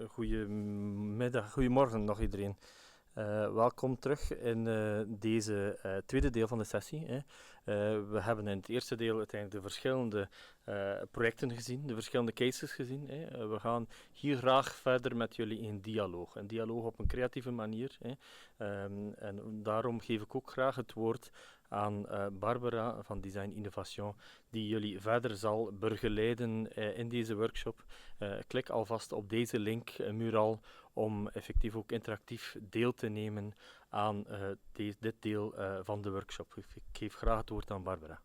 Goedemiddag, goedemorgen nog iedereen. Welkom terug in deze tweede deel van de sessie. Hè. We hebben in het eerste deel uiteindelijk de verschillende projecten gezien, de verschillende cases gezien. Hè. We gaan hier graag verder met jullie in dialoog. Een dialoog op een creatieve manier. Hè. En daarom geef ik ook graag het woord aan Barbara van Design Innovation, die jullie verder zal begeleiden in deze workshop. Klik alvast op deze link, Mural, om effectief ook interactief deel te nemen aan dit deel van de workshop. Ik geef graag het woord aan Barbara.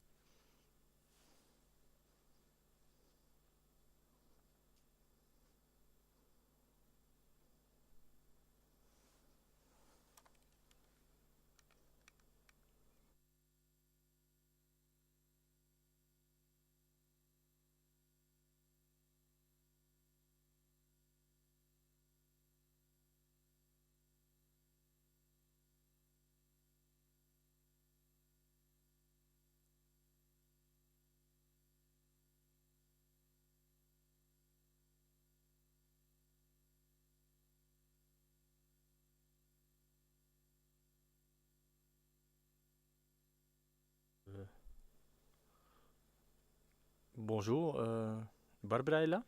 Bonjour, Barbara est là?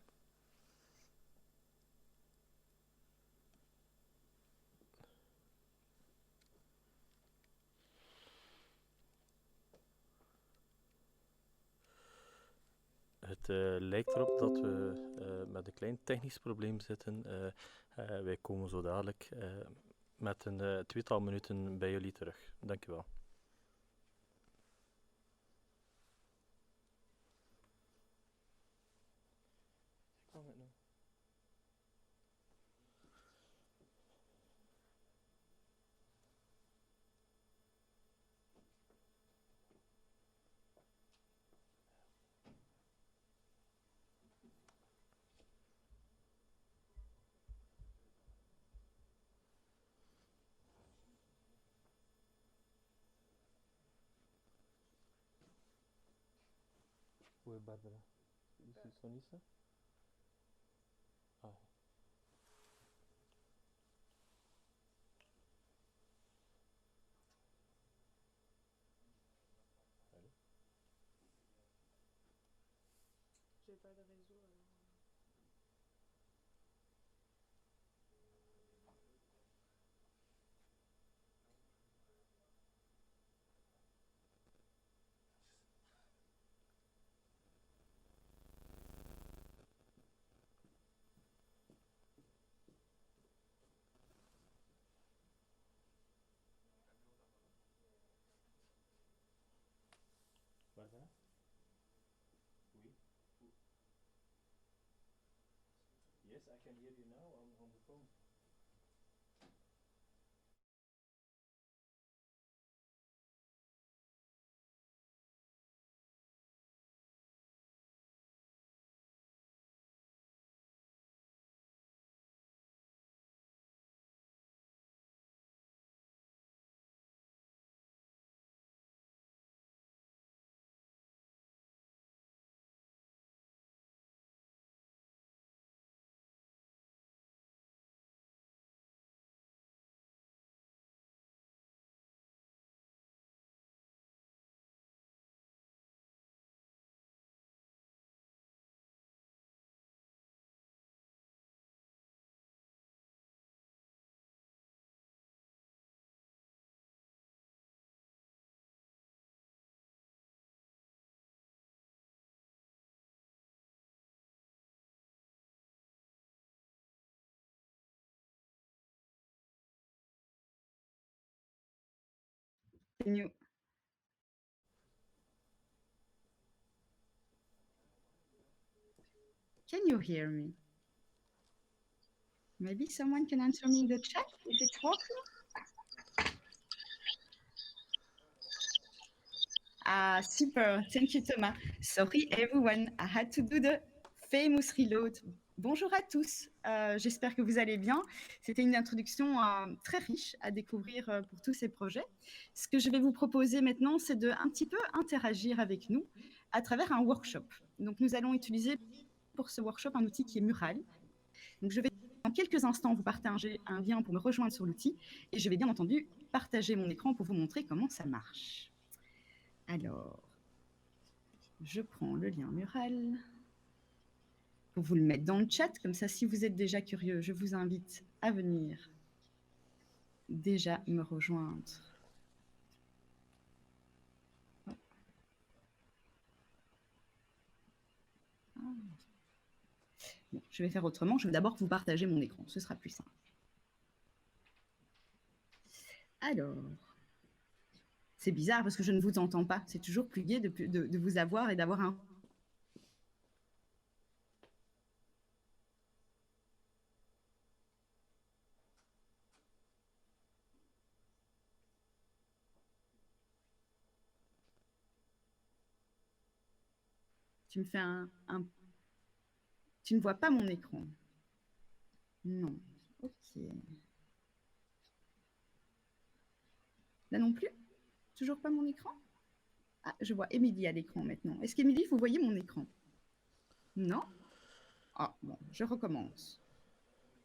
Het lijkt erop dat we met een klein technisch probleem zitten. Wij komen zo dadelijk met een tweetal minuten bij jullie terug. Dank u wel. Où est Barbara? Ici, Sonissa? Ah. Allô? J'ai pas de réseau alors. Barbara? Oui. Yes, I can hear you now on the phone. Can you hear me? Maybe someone can answer me in the chat if it's working. Ah, super. Thank you, Thomas. Sorry, everyone. I had to do the famous reload. Bonjour à tous. J'espère que vous allez bien. C'était une introduction très riche à découvrir pour tous ces projets. Ce que je vais vous proposer maintenant, c'est de un petit peu interagir avec nous à travers un workshop. Donc, nous allons utiliser pour ce workshop un outil qui est Mural, Donc, je vais dans quelques instants vous partager un lien pour me rejoindre sur l'outil et je vais bien entendu partager mon écran pour vous montrer comment ça marche. Alors, je prends le lien Mural pour vous le mettre dans le chat. Comme ça, si vous êtes déjà curieux, je vous invite à venir déjà me rejoindre. Bon, je vais faire autrement. Je vais d'abord vous partager mon écran. Ce sera plus simple. Alors, c'est bizarre parce que je ne vous entends pas. C'est toujours plus gai de vous avoir et d'avoir un... Tu me fais Tu ne vois pas mon écran? Non. Ok. Là non plus? Toujours pas mon écran? Ah, je vois Émilie à l'écran maintenant. Est-ce qu'Émilie, vous voyez mon écran? Non? Ah, bon, je recommence.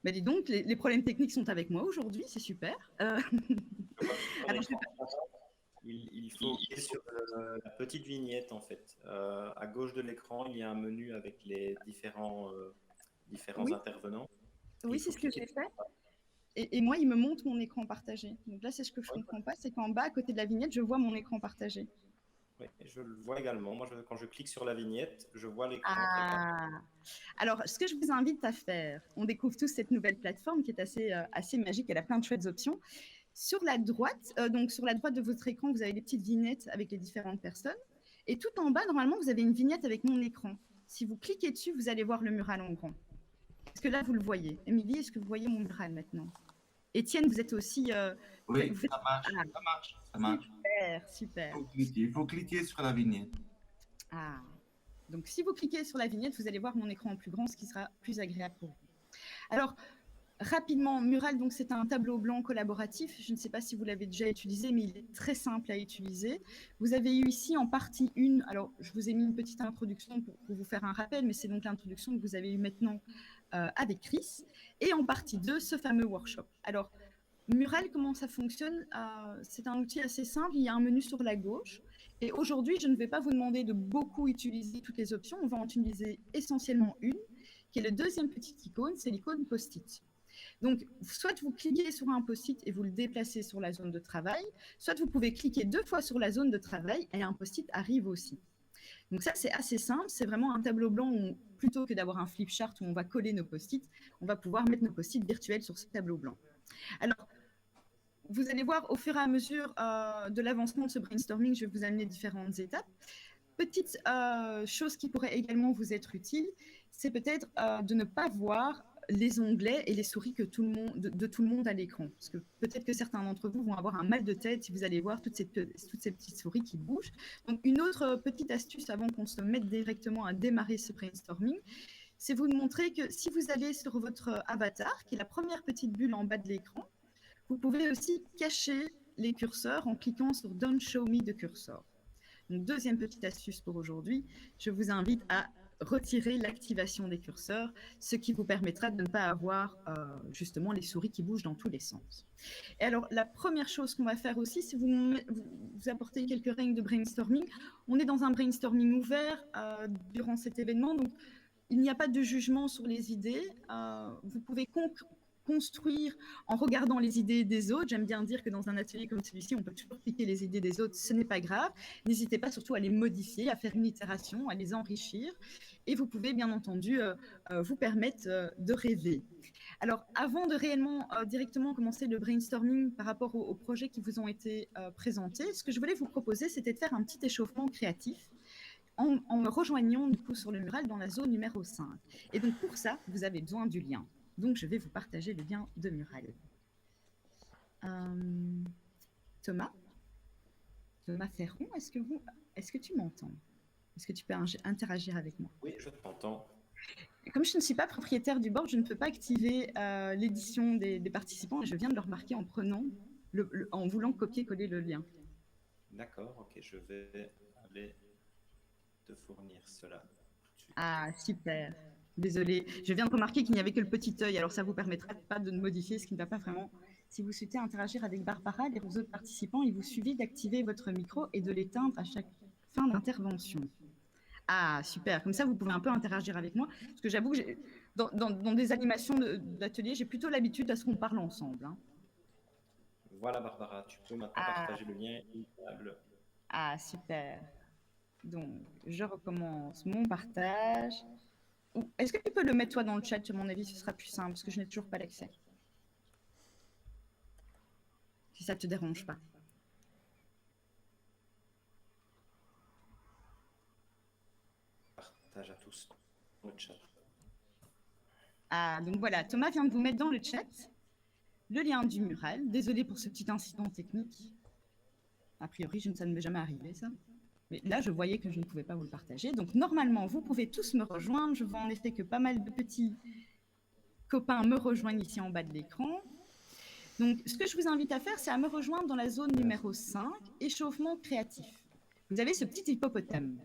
Ben dis donc, les problèmes techniques sont avec moi aujourd'hui, c'est super. Alors, Il faut cliquer sur la petite vignette en fait. À gauche de l'écran, il y a un menu avec les différents Oui. intervenants. Oui, c'est ce que j'ai fait. Et moi, il me montre mon écran partagé. Donc là, c'est ce que je ne comprends pas, c'est qu'en bas, à côté de la vignette, je vois mon écran partagé. Oui, je le vois également. Moi, quand je clique sur la vignette, je vois l'écran. Ah. Alors, ce que je vous invite à faire, on découvre tous cette nouvelle plateforme qui est assez magique, elle a plein de chouettes options. Sur la droite, donc sur la droite de votre écran, vous avez les petites vignettes avec les différentes personnes. Et tout en bas, normalement, vous avez une vignette avec mon écran. Si vous cliquez dessus, vous allez voir le mural en grand. Est-ce que là, vous le voyez? Émilie, est-ce que vous voyez mon mural maintenant? Étienne, vous êtes aussi... oui, ça marche, ah, ça marche. Super, super. Il faut cliquer sur la vignette. Ah, donc si vous cliquez sur la vignette, vous allez voir mon écran en plus grand, ce qui sera plus agréable pour vous. Alors, rapidement, Mural, donc c'est un tableau blanc collaboratif. Je ne sais pas si vous l'avez déjà utilisé, mais il est très simple à utiliser. Vous avez eu ici en partie 1, alors je vous ai mis une petite introduction pour vous faire un rappel, mais c'est donc l'introduction que vous avez eue maintenant avec Chris. Et en partie 2, ce fameux workshop. Alors, Mural, comment ça fonctionne? C'est un outil assez simple, il y a un menu sur la gauche. Et aujourd'hui, je ne vais pas vous demander de beaucoup utiliser toutes les options, on va en utiliser essentiellement une, qui est le deuxième petit icône, c'est l'icône post-it. Donc, soit vous cliquez sur un post-it et vous le déplacez sur la zone de travail, soit vous pouvez cliquer 2 fois sur la zone de travail et un post-it arrive aussi. Donc ça, c'est assez simple, c'est vraiment un tableau blanc où, plutôt que d'avoir un flip chart où on va coller nos post-it, on va pouvoir mettre nos post-it virtuels sur ce tableau blanc. Alors, vous allez voir, au fur et à mesure de l'avancement de ce brainstorming, je vais vous amener différentes étapes. Petite chose qui pourrait également vous être utile, c'est peut-être de ne pas voir les onglets et les souris que de tout le monde à l'écran. Parce que peut-être que certains d'entre vous vont avoir un mal de tête si vous allez voir toutes ces petites souris qui bougent. Donc, une autre petite astuce avant qu'on se mette directement à démarrer ce brainstorming, c'est vous de montrer que si vous allez sur votre avatar, qui est la première petite bulle en bas de l'écran, vous pouvez aussi cacher les curseurs en cliquant sur Don't Show Me the Cursor. Donc, deuxième petite astuce pour aujourd'hui, je vous invite à retirer l'activation des curseurs, ce qui vous permettra de ne pas avoir justement les souris qui bougent dans tous les sens. Et alors, la première chose qu'on va faire aussi, c'est vous apporter quelques règles de brainstorming. On est dans un brainstorming ouvert durant cet événement, donc il n'y a pas de jugement sur les idées. Vous pouvez construire en regardant les idées des autres. J'aime bien dire que dans un atelier comme celui-ci, on peut toujours piquer les idées des autres, ce n'est pas grave. N'hésitez pas surtout à les modifier, à faire une itération, à les enrichir. Et vous pouvez bien entendu vous permettre de rêver. Alors, avant de réellement directement commencer le brainstorming par rapport aux projets qui vous ont été présentés, ce que je voulais vous proposer, c'était de faire un petit échauffement créatif en me rejoignant du coup sur le mural dans la zone numéro 5. Et donc pour ça, vous avez besoin du lien. Donc, je vais vous partager le lien de Mural. Thomas Ferron, est-ce que tu m'entends? Est-ce que tu peux interagir avec moi? Oui, je t'entends. Comme je ne suis pas propriétaire du board, je ne peux pas activer l'édition des participants et je viens de le remarquer en en voulant copier-coller le lien. D'accord, ok, je vais aller te fournir cela. Ah, super. Désolée, je viens de remarquer qu'il n'y avait que le petit œil, alors ça vous permettra pas de modifier ce qui ne va pas vraiment. Si vous souhaitez interagir avec Barbara, les autres participants, il vous suffit d'activer votre micro et de l'éteindre à chaque fin d'intervention. Ah, super, comme ça vous pouvez un peu interagir avec moi, parce que j'avoue que dans des animations d'atelier, j'ai plutôt l'habitude à ce qu'on parle ensemble. Hein. Voilà, Barbara, tu peux maintenant partager le lien immutable. Ah, super. Donc, je recommence mon partage. Est-ce que tu peux le mettre toi dans le chat? À mon avis, ce sera plus simple parce que je n'ai toujours pas l'accès. Si ça ne te dérange pas. Partage à tous dans le chat. Ah, donc voilà, Thomas vient de vous mettre dans le chat le lien du mural. Désolée pour ce petit incident technique. A priori, ça ne m'est jamais arrivé, ça. Mais là, je voyais que je ne pouvais pas vous le partager. Donc, normalement, vous pouvez tous me rejoindre. Je vois en effet que pas mal de petits copains me rejoignent ici en bas de l'écran. Donc, ce que je vous invite à faire, c'est à me rejoindre dans la zone numéro 5, échauffement créatif. Vous avez ce petit hippopotame.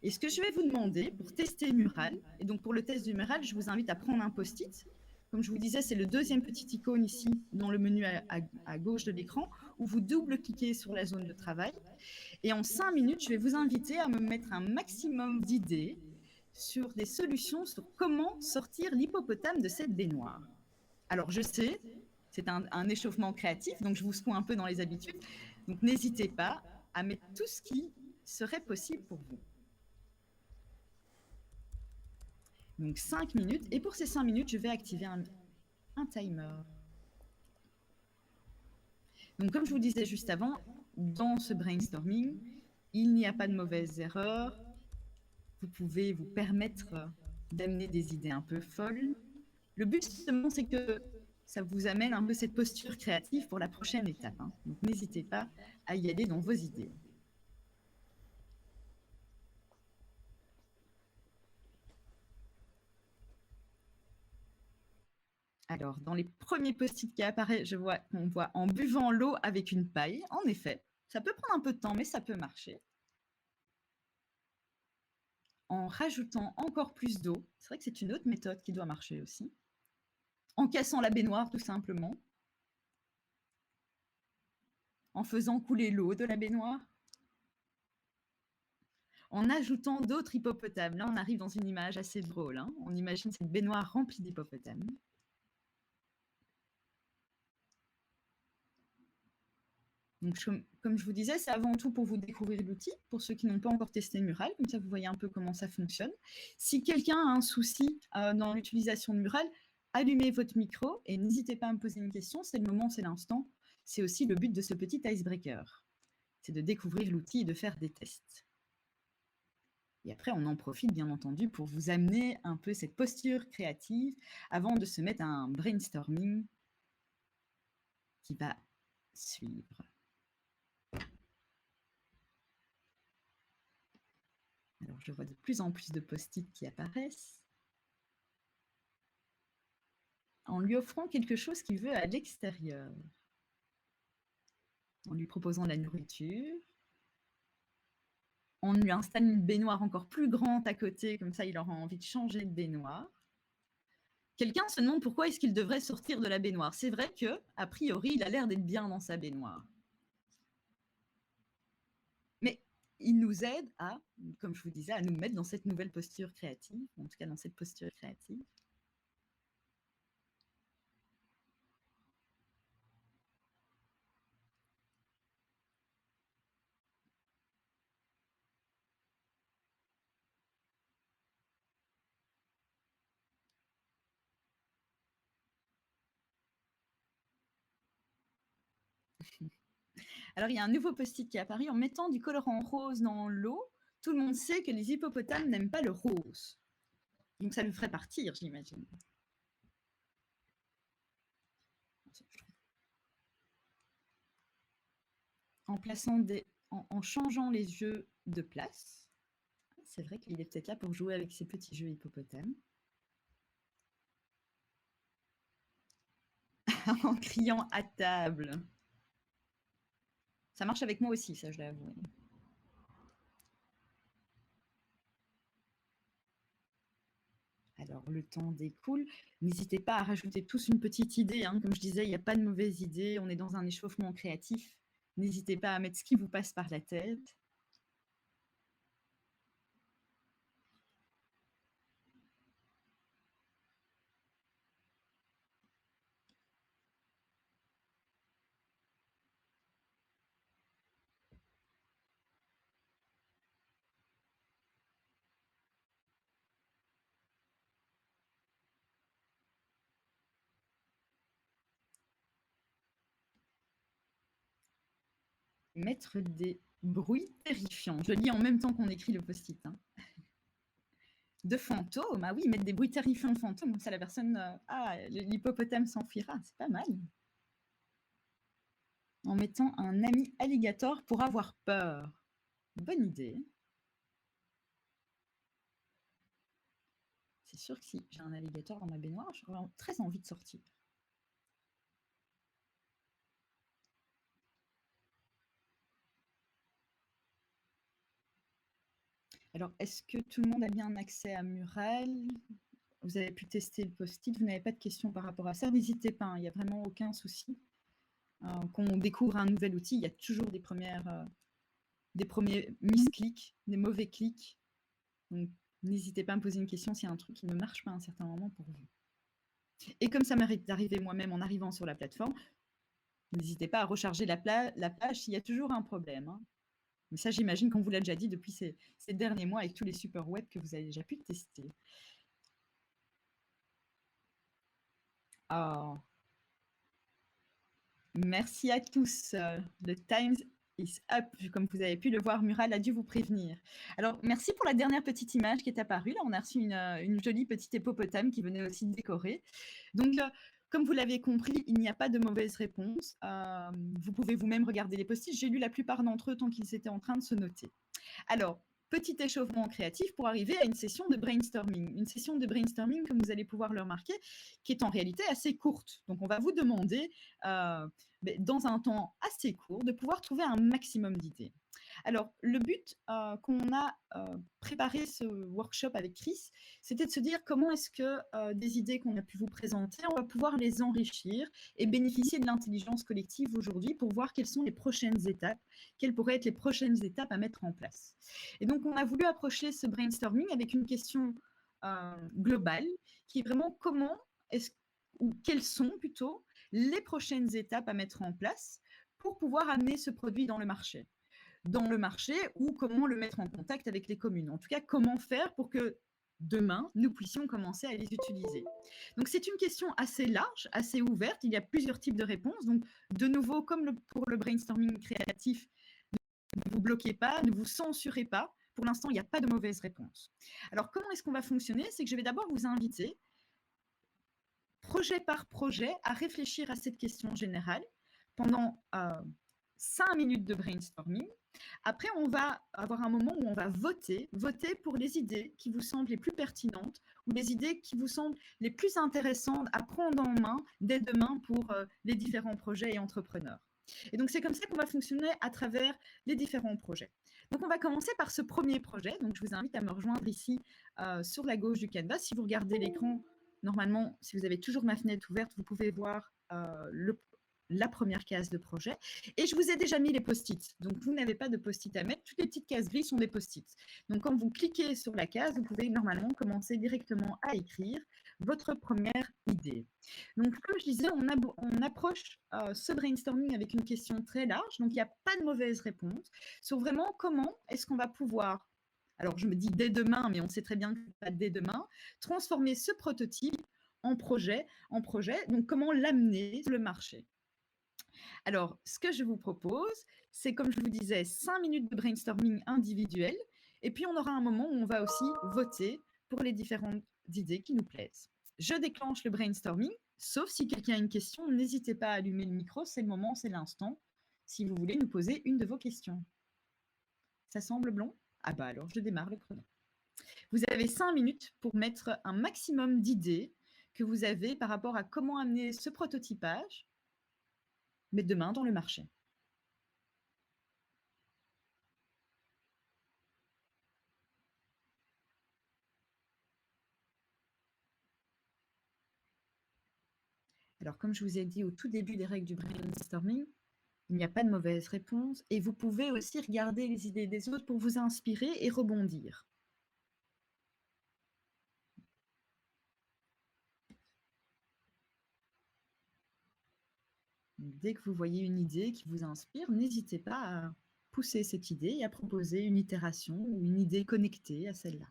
Et ce que je vais vous demander pour tester Mural, et donc pour le test du Mural, je vous invite à prendre un post-it. Comme je vous disais, c'est le deuxième petit icône ici dans le menu à gauche de l'écran, où vous double-cliquez sur la zone de travail. Et en 5 minutes, je vais vous inviter à me mettre un maximum d'idées sur des solutions sur comment sortir l'hippopotame de cette baignoire. Alors, je sais, c'est un échauffement créatif, donc je vous secoue un peu dans les habitudes. Donc, n'hésitez pas à mettre tout ce qui serait possible pour vous. Donc, 5 minutes. Et pour ces 5 minutes, je vais activer un timer. Donc, comme je vous disais juste avant, dans ce brainstorming, il n'y a pas de mauvaises erreurs. Vous pouvez vous permettre d'amener des idées un peu folles. Le but, justement, c'est que ça vous amène un peu cette posture créative pour la prochaine étape. Hein. Donc, n'hésitez pas à y aller dans vos idées. Alors, dans les premiers post-it qui apparaissent, on voit en buvant l'eau avec une paille. En effet, ça peut prendre un peu de temps, mais ça peut marcher. En rajoutant encore plus d'eau, c'est vrai que c'est une autre méthode qui doit marcher aussi. En cassant la baignoire, tout simplement. En faisant couler l'eau de la baignoire. En ajoutant d'autres hippopotames. Là, on arrive dans une image assez drôle. Hein. On imagine cette baignoire remplie d'hippopotames. Donc, comme je vous disais, c'est avant tout pour vous découvrir l'outil, pour ceux qui n'ont pas encore testé Mural, comme ça vous voyez un peu comment ça fonctionne. Si quelqu'un a un souci dans l'utilisation de Mural, allumez votre micro et n'hésitez pas à me poser une question, c'est le moment, c'est l'instant. C'est aussi le but de ce petit icebreaker, c'est de découvrir l'outil et de faire des tests. Et après, on en profite bien entendu pour vous amener un peu cette posture créative avant de se mettre à un brainstorming qui va suivre. Alors, je vois de plus en plus de post-it qui apparaissent. En lui offrant quelque chose qu'il veut à l'extérieur. En lui proposant de la nourriture. On lui installe une baignoire encore plus grande à côté, comme ça il aura envie de changer de baignoire. Quelqu'un se demande pourquoi est-ce qu'il devrait sortir de la baignoire. C'est vrai que, a priori, il a l'air d'être bien dans sa baignoire. Mais il nous aide à, comme je vous disais, à nous mettre dans cette nouvelle posture créative, en tout cas dans cette posture créative. Alors, il y a un nouveau post-it qui est apparu en mettant du colorant rose dans l'eau. Tout le monde sait que les hippopotames n'aiment pas le rose. Donc, ça le ferait partir, j'imagine. En changeant les jeux de place. C'est vrai qu'il est peut-être là pour jouer avec ces petits jeux hippopotames. En criant à table. Ça marche avec moi aussi, ça je l'avoue. Alors, le temps découle. N'hésitez pas à rajouter tous une petite idée. Hein. Comme je disais, il n'y a pas de mauvaise idée. On est dans un échauffement créatif. N'hésitez pas à mettre ce qui vous passe par la tête. Mettre des bruits terrifiants. Je lis en même temps qu'on écrit le post-it. Hein. De fantômes, ah oui, mettre des bruits terrifiants de fantômes, comme ça la personne, l'hippopotame s'enfuira, c'est pas mal. En mettant un ami alligator pour avoir peur. Bonne idée. C'est sûr que si j'ai un alligator dans ma baignoire, j'aurais très envie de sortir. Alors, est-ce que tout le monde a bien accès à Mural? Vous avez pu tester le post-it, vous n'avez pas de questions par rapport à ça, n'hésitez pas, hein, il n'y a vraiment aucun souci. Quand on découvre un nouvel outil, il y a toujours des premiers misclics, des mauvais clics. Donc, n'hésitez pas à me poser une question s'il y a un truc qui ne marche pas à un certain moment pour vous. Et comme ça m'arrive d'arriver moi-même en arrivant sur la plateforme, n'hésitez pas à recharger la page s'il y a toujours un problème. Hein. Mais ça, j'imagine qu'on vous l'a déjà dit depuis ces derniers mois avec tous les super web que vous avez déjà pu tester. Oh. Merci à tous. Le Times is up. Comme vous avez pu le voir, Mural a dû vous prévenir. Alors, merci pour la dernière petite image qui est apparue. Là, on a reçu une jolie petite hippopotame qui venait aussi décorer. Donc, comme vous l'avez compris, il n'y a pas de mauvaise réponse. Vous pouvez vous-même regarder les post-it. J'ai lu la plupart d'entre eux tant qu'ils étaient en train de se noter. Alors, petit échauffement créatif pour arriver à une session de brainstorming. Une session de brainstorming, comme vous allez pouvoir le remarquer, qui est en réalité assez courte. Donc, on va vous demander, dans un temps assez court, de pouvoir trouver un maximum d'idées. Alors, le but qu'on a préparé ce workshop avec Chris, c'était de se dire comment est-ce que des idées qu'on a pu vous présenter, on va pouvoir les enrichir et bénéficier de l'intelligence collective aujourd'hui pour voir quelles sont les prochaines étapes, quelles pourraient être les prochaines étapes à mettre en place. Et donc, on a voulu approcher ce brainstorming avec une question globale, qui est vraiment comment est-ce, ou quelles sont plutôt les prochaines étapes à mettre en place pour pouvoir amener ce produit dans le marché. Ou comment le mettre en contact avec les communes. En tout cas, comment faire pour que demain, nous puissions commencer à les utiliser. Donc, c'est une question assez large, assez ouverte. Il y a plusieurs types de réponses. Donc, de nouveau, comme pour le brainstorming créatif, ne vous bloquez pas, ne vous censurez pas. Pour l'instant, il n'y a pas de mauvaise réponse. Alors, comment est-ce qu'on va fonctionner? C'est que je vais d'abord vous inviter, projet par projet, à réfléchir à cette question générale pendant 5 minutes de brainstorming. Après, on va avoir un moment où on va voter pour les idées qui vous semblent les plus pertinentes ou les idées qui vous semblent les plus intéressantes à prendre en main dès demain pour les différents projets et entrepreneurs. Et donc, c'est comme ça qu'on va fonctionner à travers les différents projets. Donc, on va commencer par ce premier projet. Donc, je vous invite à me rejoindre ici sur la gauche du canvas. Si vous regardez l'écran, normalement, si vous avez toujours ma fenêtre ouverte, vous pouvez voir la première case de projet. Et je vous ai déjà mis les post-it. Donc, vous n'avez pas de post-it à mettre. Toutes les petites cases grises sont des post-it. Donc, quand vous cliquez sur la case, vous pouvez normalement commencer directement à écrire votre première idée. Donc, comme je disais, on approche ce brainstorming avec une question très large. Donc, il n'y a pas de mauvaise réponse sur vraiment comment est-ce qu'on va pouvoir, alors je me dis dès demain, mais on sait très bien que pas dès demain, transformer ce prototype en projet. Donc, comment l'amener sur le marché. Alors, ce que je vous propose, c'est, comme je vous disais, 5 minutes de brainstorming individuel. Et puis, on aura un moment où on va aussi voter pour les différentes idées qui nous plaisent. Je déclenche le brainstorming, sauf si quelqu'un a une question, n'hésitez pas à allumer le micro, c'est le moment, c'est l'instant, si vous voulez nous poser une de vos questions. Ça semble bon? Ah bah alors, je démarre le chrono. Vous avez 5 minutes pour mettre un maximum d'idées que vous avez par rapport à comment amener ce prototypage, mais demain dans le marché. Alors, comme je vous ai dit au tout début des règles du brainstorming, il n'y a pas de mauvaise réponse et vous pouvez aussi regarder les idées des autres pour vous inspirer et rebondir. Dès que vous voyez une idée qui vous inspire, n'hésitez pas à pousser cette idée et à proposer une itération ou une idée connectée à celle-là.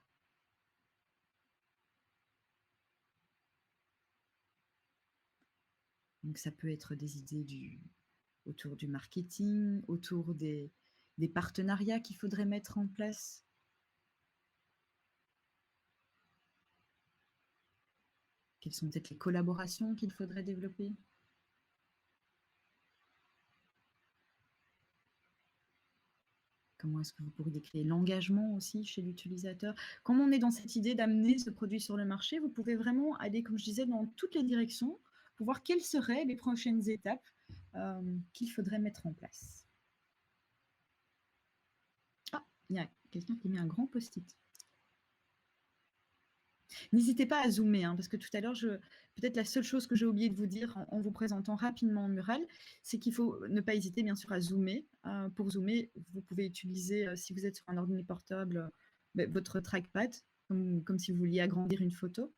Donc ça peut être des idées autour du marketing, autour des partenariats qu'il faudrait mettre en place. Quelles sont peut-être les collaborations qu'il faudrait développer? Comment est-ce que vous pourriez créer l'engagement aussi chez l'utilisateur? Comme on est dans cette idée d'amener ce produit sur le marché, vous pouvez vraiment aller, comme je disais, dans toutes les directions pour voir quelles seraient les prochaines étapes qu'il faudrait mettre en place. Ah, il y a quelqu'un qui met un grand post-it. N'hésitez pas à zoomer, hein, parce que tout à l'heure, peut-être la seule chose que j'ai oublié de vous dire en vous présentant rapidement Mural, c'est qu'il faut ne pas hésiter, bien sûr, à zoomer. Pour zoomer, vous pouvez utiliser, si vous êtes sur un ordinateur portable, votre trackpad, comme si vous vouliez agrandir une photo.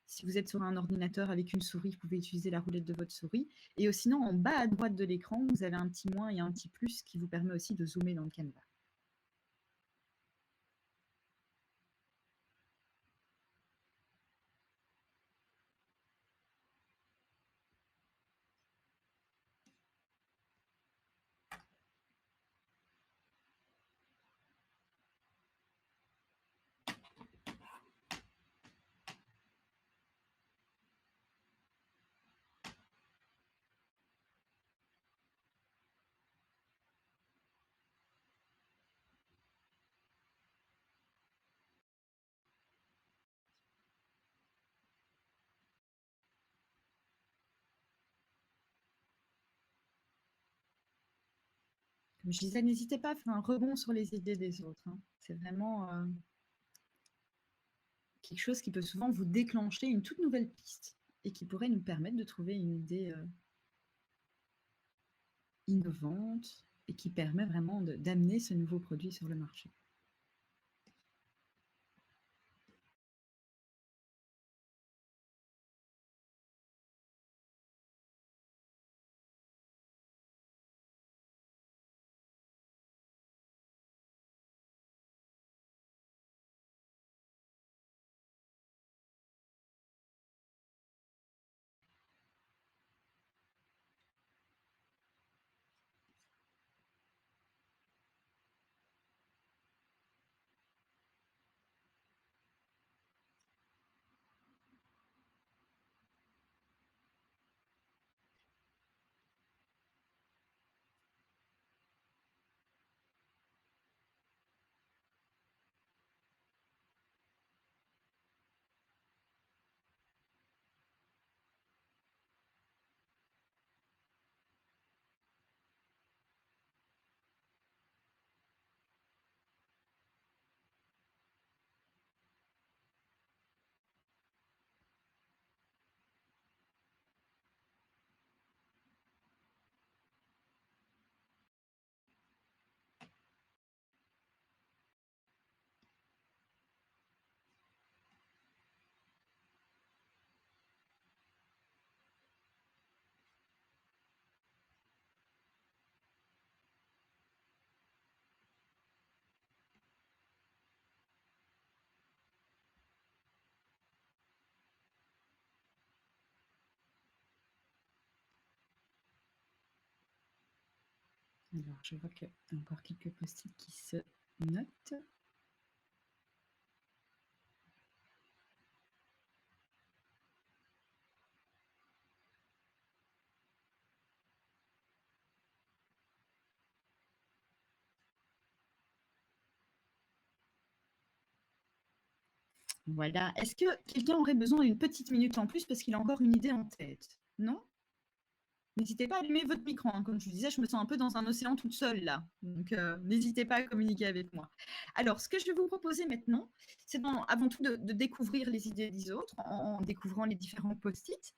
Si vous êtes sur un ordinateur avec une souris, vous pouvez utiliser la roulette de votre souris. Et sinon, en bas à droite de l'écran, vous avez un petit moins et un petit plus qui vous permet aussi de zoomer dans le Canva. Comme je disais, n'hésitez pas à faire un rebond sur les idées des autres, hein. C'est vraiment quelque chose qui peut souvent vous déclencher une toute nouvelle piste et qui pourrait nous permettre de trouver une idée innovante et qui permet vraiment d'amener ce nouveau produit sur le marché. Alors, je vois qu'il y a encore quelques post-it qui se notent. Voilà. Est-ce que quelqu'un aurait besoin d'une petite minute en plus parce qu'il a encore une idée en tête? Non? N'hésitez pas à allumer votre micro. Hein. Comme je vous disais, je me sens un peu dans un océan toute seule là. Donc, n'hésitez pas à communiquer avec moi. Alors, ce que je vais vous proposer maintenant, c'est avant tout de découvrir les idées des autres en découvrant les différents post-it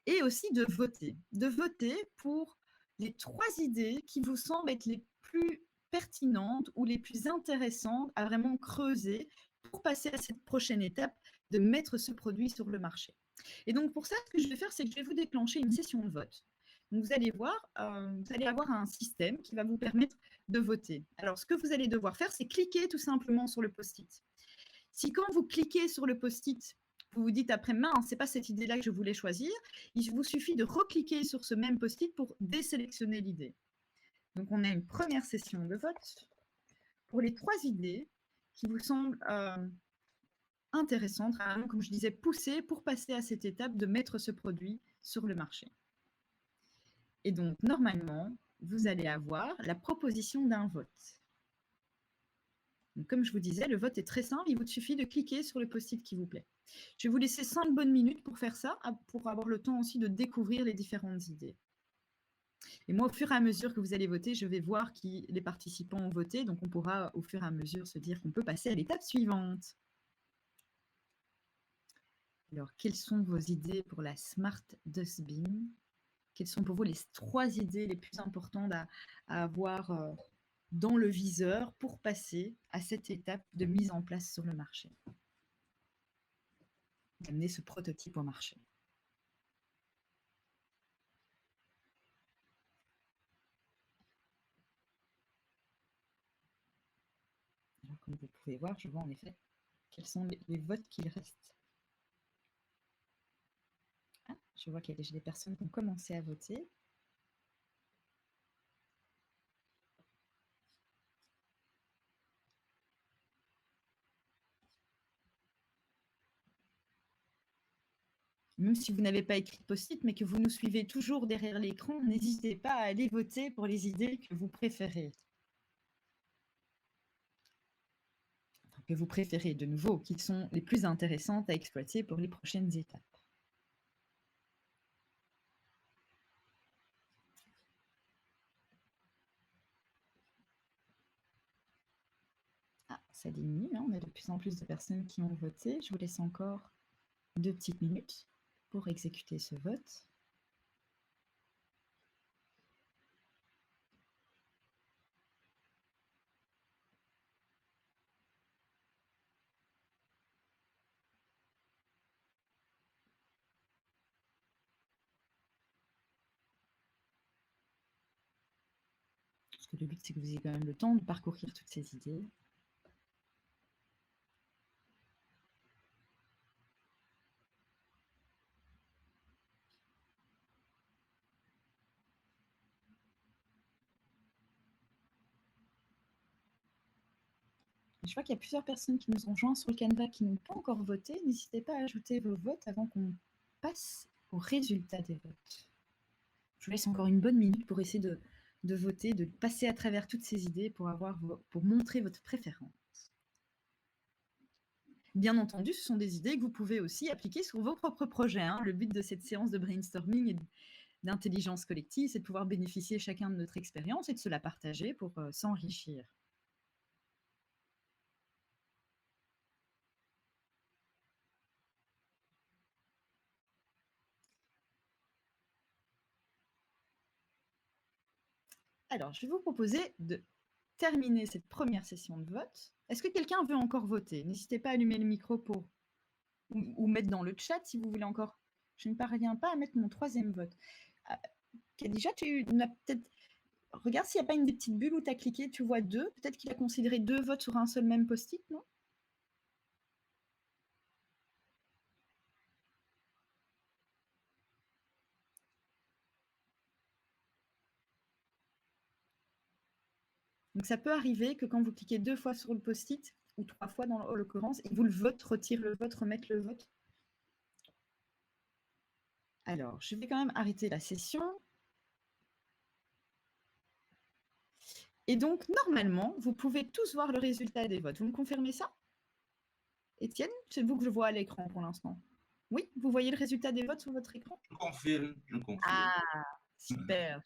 et aussi de voter. De voter pour les 3 idées qui vous semblent être les plus pertinentes ou les plus intéressantes à vraiment creuser pour passer à cette prochaine étape de mettre ce produit sur le marché. Et donc, pour ça, ce que je vais faire, c'est que je vais vous déclencher une session de vote. Donc, vous allez voir, vous allez avoir un système qui va vous permettre de voter. Alors, ce que vous allez devoir faire, c'est cliquer tout simplement sur le post-it. Si quand vous cliquez sur le post-it, vous vous dites après, mince, c'est pas cette idée-là que je voulais choisir, il vous suffit de recliquer sur ce même post-it pour désélectionner l'idée. Donc, on a une première session de vote pour les 3 idées qui vous semblent intéressantes, vraiment, comme je disais, poussées pour passer à cette étape de mettre ce produit sur le marché. Et donc, normalement, vous allez avoir la proposition d'un vote. Donc, comme je vous disais, le vote est très simple. Il vous suffit de cliquer sur le post-it qui vous plaît. Je vais vous laisser 5 bonnes minutes pour faire ça, pour avoir le temps aussi de découvrir les différentes idées. Et moi, au fur et à mesure que vous allez voter, je vais voir qui les participants ont voté. Donc, on pourra au fur et à mesure se dire qu'on peut passer à l'étape suivante. Alors, quelles sont vos idées pour la Smart Dustbin ? Quelles sont pour vous les 3 idées les plus importantes à avoir dans le viseur pour passer à cette étape de mise en place sur le marché? D'amener ce prototype au marché. Alors, comme vous pouvez voir, je vois en effet quels sont les votes qu'il reste. Ah, je vois qu'il y a déjà des personnes qui ont commencé à voter. Même si vous n'avez pas écrit de post-it, mais que vous nous suivez toujours derrière l'écran, n'hésitez pas à aller voter pour les idées que vous préférez. Enfin, que vous préférez de nouveau, qui sont les plus intéressantes à exploiter pour les prochaines étapes. Ah, ça diminue, hein, on a de plus en plus de personnes qui ont voté. Je vous laisse encore 2 petites minutes pour exécuter ce vote. Parce que le but, c'est que vous ayez quand même le temps de parcourir toutes ces idées. Je vois qu'il y a plusieurs personnes qui nous ont joints sur le Canva qui n'ont pas encore voté. N'hésitez pas à ajouter vos votes avant qu'on passe au résultat des votes. Je vous laisse encore une bonne minute pour essayer de voter, de passer à travers toutes ces idées pour montrer votre préférence. Bien entendu, ce sont des idées que vous pouvez aussi appliquer sur vos propres projets. Hein. Le but de cette séance de brainstorming et d'intelligence collective, c'est de pouvoir bénéficier chacun de notre expérience et de se la partager pour s'enrichir. Alors, je vais vous proposer de terminer cette première session de vote. Est-ce que quelqu'un veut encore voter? N'hésitez pas à allumer le micro ou mettre dans le chat si vous voulez encore. Je ne parviens pas à mettre mon 3e vote. Khadija, tu n'as peut-être... Regarde s'il n'y a pas une des petites bulles où tu as cliqué, tu vois 2. Peut-être qu'il a considéré 2 votes sur un seul même post-it, non? Donc ça peut arriver que quand vous cliquez 2 fois sur le post-it, ou 3 fois dans l'occurrence, et vous le vote, retire le vote, remettre le vote. Alors, je vais quand même arrêter la session. Et donc, normalement, vous pouvez tous voir le résultat des votes. Vous me confirmez ça? Étienne, c'est vous que je vois à l'écran pour l'instant. Oui, vous voyez le résultat des votes sur votre écran? Je confirme, je confirme. Ah, Super.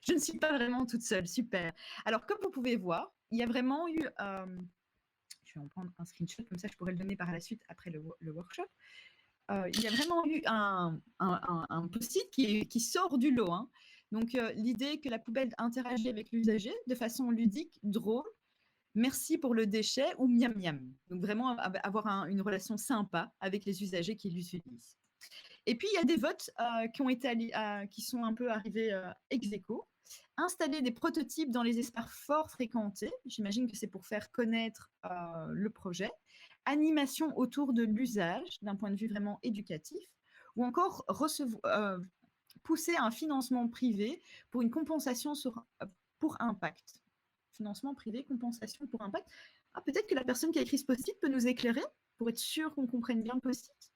Je ne suis pas vraiment toute seule. Super. Alors, comme vous pouvez voir, il y a vraiment eu. Je vais en prendre un screenshot, comme ça je pourrais le donner par la suite après le workshop. Il y a vraiment eu un post-it qui sort du lot, hein. Donc, l'idée que la poubelle interagit avec l'usager de façon ludique, drôle, merci pour le déchet ou miam miam. Donc, vraiment avoir une relation sympa avec les usagers qui l'utilisent. Et puis, il y a des votes qui sont un peu arrivés ex aequo. Installer des prototypes dans les espaces fort fréquentés. J'imagine que c'est pour faire connaître le projet. Animation autour de l'usage d'un point de vue vraiment éducatif. Ou encore pousser un financement privé pour une compensation pour impact. Financement privé, compensation pour impact. Ah, peut-être que la personne qui a écrit ce post-it peut nous éclairer pour être sûr qu'on comprenne bien le post-it.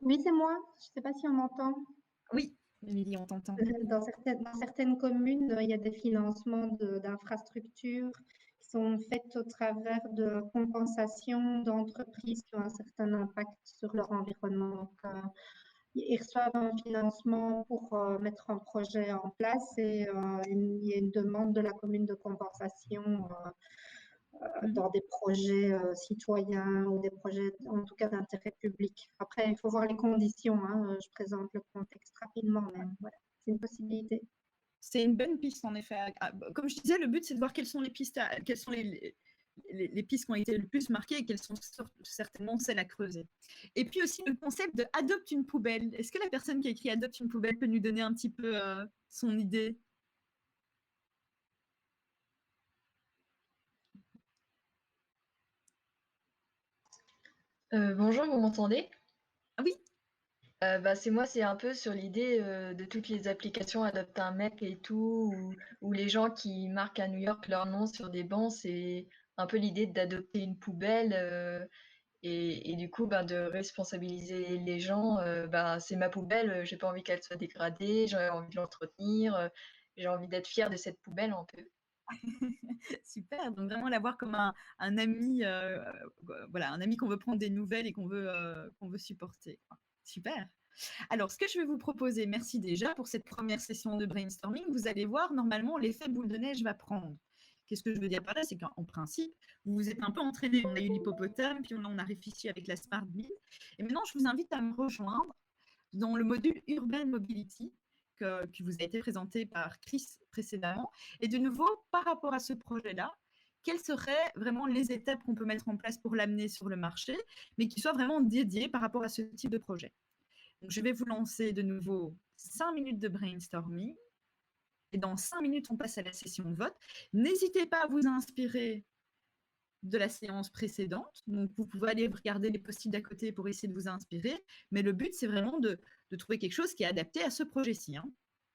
Oui, c'est moi. Je ne sais pas si on m'entend. Oui, Émilie, on t'entend. Dans certaines communes, il y a des financements d'infrastructures qui sont faits au travers de compensations d'entreprises qui ont un certain impact sur leur environnement. Donc, ils reçoivent un financement pour mettre un projet en place et il y a une demande de la commune de compensation dans des projets citoyens ou des projets en tout cas d'intérêt public. Après, il faut voir les conditions, hein. Je présente le contexte rapidement, mais voilà, c'est une possibilité. C'est une bonne piste en effet. Comme je disais, le but c'est de voir quelles sont les pistes, quelles sont les pistes qui ont été le plus marquées et quelles sont certainement celles à creuser. Et puis aussi le concept de adopte une poubelle. Est-ce que la personne qui a écrit adopte une poubelle peut nous donner un petit peu son idée? Bonjour, vous m'entendez? Oui. C'est moi, c'est un peu sur l'idée de toutes les applications Adopte un mec et tout, ou les gens qui marquent à New York leur nom sur des bancs, c'est un peu l'idée d'adopter une poubelle et du coup de responsabiliser les gens. C'est ma poubelle, j'ai pas envie qu'elle soit dégradée, j'ai envie de l'entretenir, j'ai envie d'être fière de cette poubelle un peu. Super, donc vraiment l'avoir comme un ami, voilà, un ami qu'on veut prendre des nouvelles et qu'on veut supporter. Super. Alors, ce que je vais vous proposer, merci déjà pour cette première session de brainstorming. Vous allez voir, normalement, l'effet boule de neige va prendre. Qu'est-ce que je veux dire par là? C'est qu'en principe, vous vous êtes un peu entraîné. On a eu l'hippopotame, puis on a réfléchi avec la Smart Bill. Et maintenant, je vous invite à me rejoindre dans le module Urban Mobility qui vous a été présenté par Chris précédemment. Et de nouveau, par rapport à ce projet-là, quelles seraient vraiment les étapes qu'on peut mettre en place pour l'amener sur le marché, mais qui soient vraiment dédiées par rapport à ce type de projet. Donc, je vais vous lancer de nouveau 5 minutes de brainstorming. Et dans 5 minutes, on passe à la session de vote. N'hésitez pas à vous inspirer de la séance précédente. Donc, vous pouvez aller regarder les post-it d'à côté pour essayer de vous inspirer. Mais le but, c'est vraiment de trouver quelque chose qui est adapté à ce projet-ci, hein.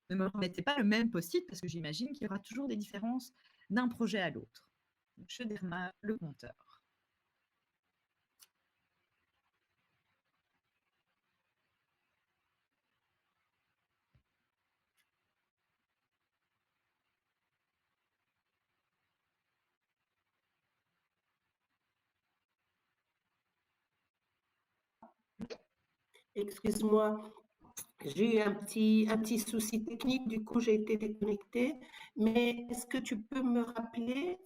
Ne me remettez pas le même post-it parce que j'imagine qu'il y aura toujours des différences d'un projet à l'autre. Je démarre le compteur. Excuse-moi, j'ai eu un petit souci technique, du coup j'ai été déconnectée. Mais est-ce que tu peux me rappeler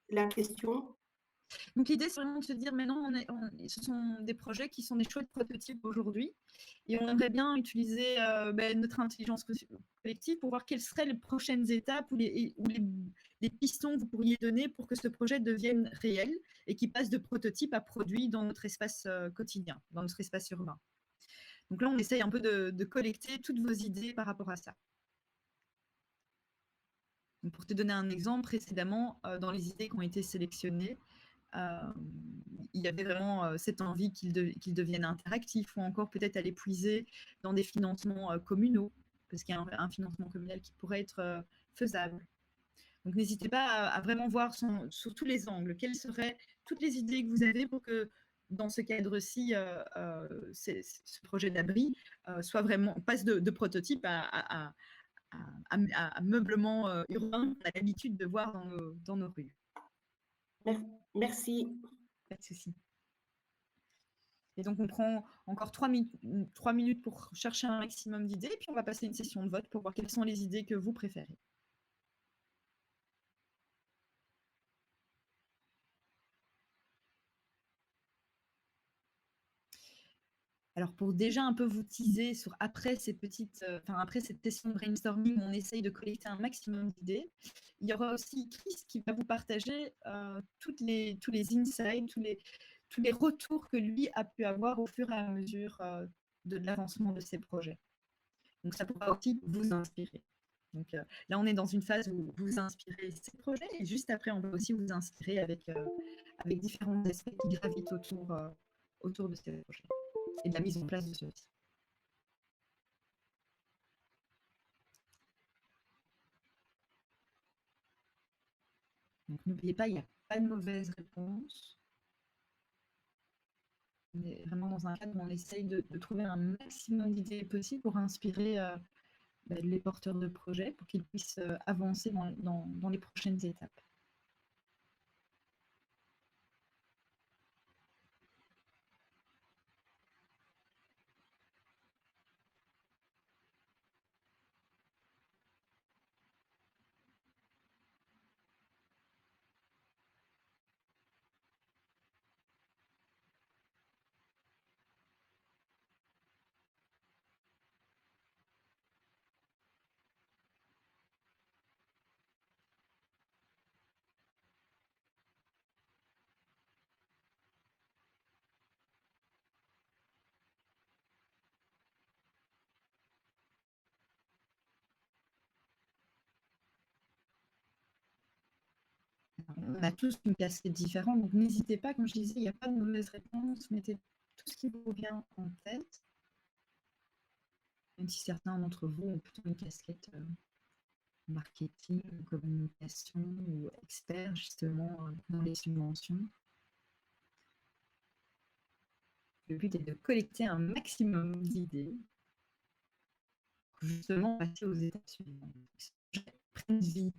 la question? Donc l'idée, c'est vraiment de se dire, maintenant, ce sont des projets qui sont des chouettes prototypes aujourd'hui, et on aimerait bien utiliser notre intelligence collective pour voir quelles seraient les prochaines étapes ou les pistons que vous pourriez donner pour que ce projet devienne réel et qu'il passe de prototype à produit dans notre espace quotidien, dans notre espace urbain. Donc là, on essaye un peu de collecter toutes vos idées par rapport à ça. Donc pour te donner un exemple, précédemment, dans les idées qui ont été sélectionnées, il y avait vraiment cette envie qu'ils deviennent interactifs, ou encore peut-être aller puiser dans des financements communaux, parce qu'il y a un financement communal qui pourrait être faisable. Donc n'hésitez pas à vraiment voir sur tous les angles, quelles seraient toutes les idées que vous avez pour que dans ce cadre-ci, ce projet d'abri passe de prototype à meublement urbain qu'on a l'habitude de voir dans nos rues. Merci. Pas de souci. Et donc, on prend encore 3 minutes pour chercher un maximum d'idées, puis on va passer une session de vote pour voir quelles sont les idées que vous préférez. Alors, pour déjà un peu vous teaser sur après cette session de brainstorming, on essaye de collecter un maximum d'idées. Il y aura aussi Chris qui va vous partager tous les insights, tous les retours que lui a pu avoir au fur et à mesure de l'avancement de ses projets. Donc, ça pourra aussi vous inspirer. Donc là, on est dans une phase où vous inspirez ces projets et juste après, on va aussi vous inspirer avec différents aspects qui gravitent autour de ces projets et de la mise en place de ceux-ci. Donc n'oubliez pas, il n'y a pas de mauvaise réponse. On est vraiment dans un cadre où on essaye de trouver un maximum d'idées possibles pour inspirer les porteurs de projets pour qu'ils puissent avancer dans les prochaines étapes. On a tous une casquette différente, donc n'hésitez pas, comme je disais, il n'y a pas de mauvaise réponse, mettez tout ce qui vous vient en tête, même si certains d'entre vous ont plutôt une casquette marketing, communication ou expert justement dans les subventions. Le but est de collecter un maximum d'idées pour justement passer aux étapes suivantes. Prenne vie.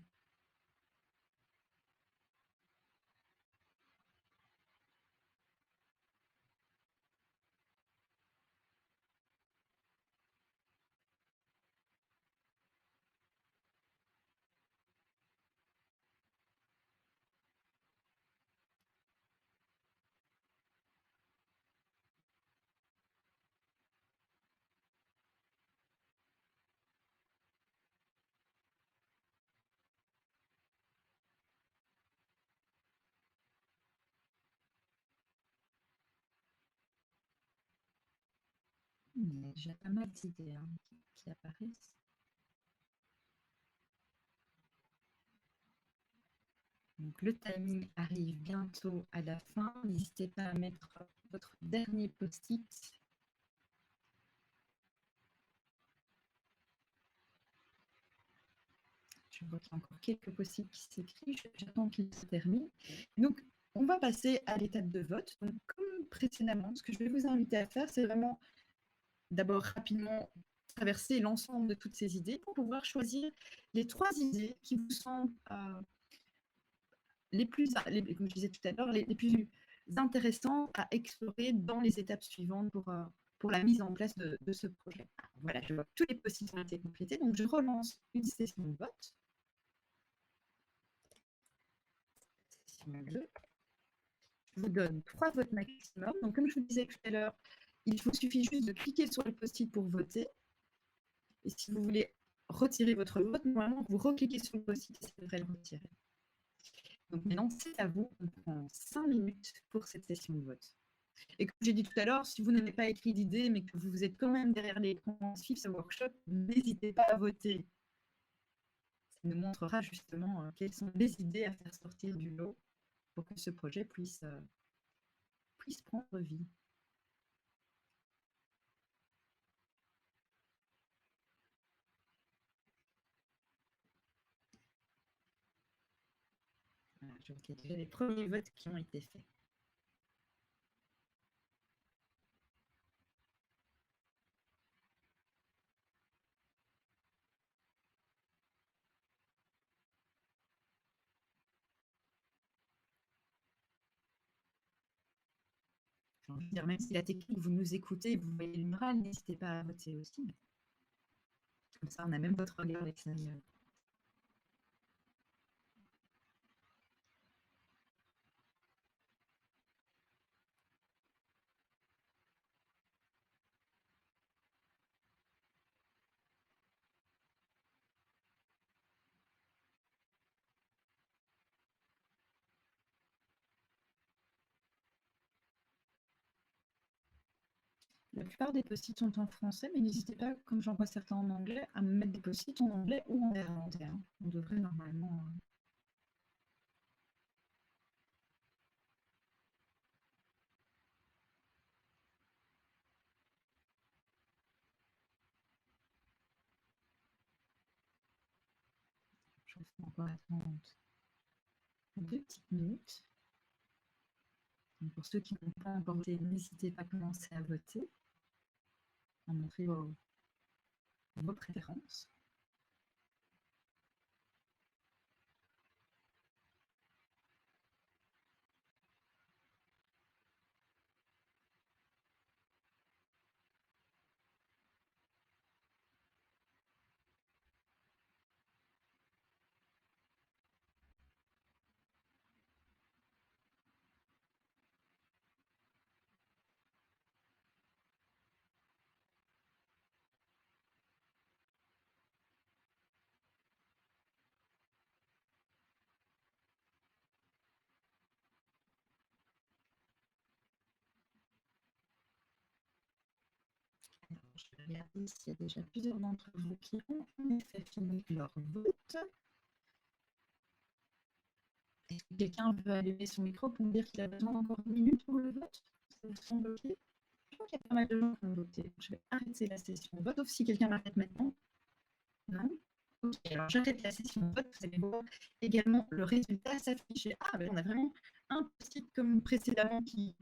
Il y a déjà pas mal d'idées qui apparaissent. Donc, le timing arrive bientôt à la fin. N'hésitez pas à mettre votre dernier post-it. Je vois qu'il y a encore quelques post-it qui s'écrivent. J'attends qu'il se termine. Donc, on va passer à l'étape de vote. Donc, comme précédemment, ce que je vais vous inviter à faire, c'est vraiment d'abord rapidement traverser l'ensemble de toutes ces idées pour pouvoir choisir les 3 idées qui vous semblent comme je disais tout à l'heure, les plus intéressantes à explorer dans les étapes suivantes pour la mise en place de ce projet. Voilà, je vois que tous les post-it ont été complétés, donc je relance une session de vote. Session 2. Je vous donne 3 votes maximum. Donc, comme je vous disais tout à l'heure, il vous suffit juste de cliquer sur le post-it pour voter. Et si vous voulez retirer votre vote, normalement, vous recliquez sur le post-it et ça devrait le retirer. Donc maintenant, c'est à vous. On prend 5 minutes pour cette session de vote. Et comme j'ai dit tout à l'heure, si vous n'avez pas écrit d'idée, mais que vous êtes quand même derrière l'écran suivre ce workshop, n'hésitez pas à voter. Ça nous montrera justement quelles sont les idées à faire sortir du lot pour que ce projet puisse prendre vie. Voilà, je vois qu'il y a déjà les premiers votes qui ont été faits. j'ai envie de dire, même si la technique, vous nous écoutez, vous voyez le mural, n'hésitez pas à voter aussi. Comme ça, on a même votre regard extérieur. La plupart des post-it sont en français, mais n'hésitez pas, comme j'en vois certains en anglais, à me mettre des post-it en anglais ou en néerlandais. Hein. On devrait normalement... Je vais encore attendre 2 petites minutes. Donc pour ceux qui n'ont pas encore voté, n'hésitez pas à commencer à voter, à montrer vos préférences. Alors, je vais regarder s'il y a déjà plusieurs d'entre vous qui ont en effet fini leur vote. Est-ce que quelqu'un veut allumer son micro pour me dire qu'il a besoin d'encore 1 minute pour le vote? Ça vous semble ok? Je crois qu'il y a pas mal de gens qui ont voté. Je vais arrêter la session vote, sauf si quelqu'un m'arrête maintenant. Non? Ok, alors j'arrête la session vote. Vous allez voir également le résultat s'afficher. Ah, ben on a vraiment un post-it comme précédemment qui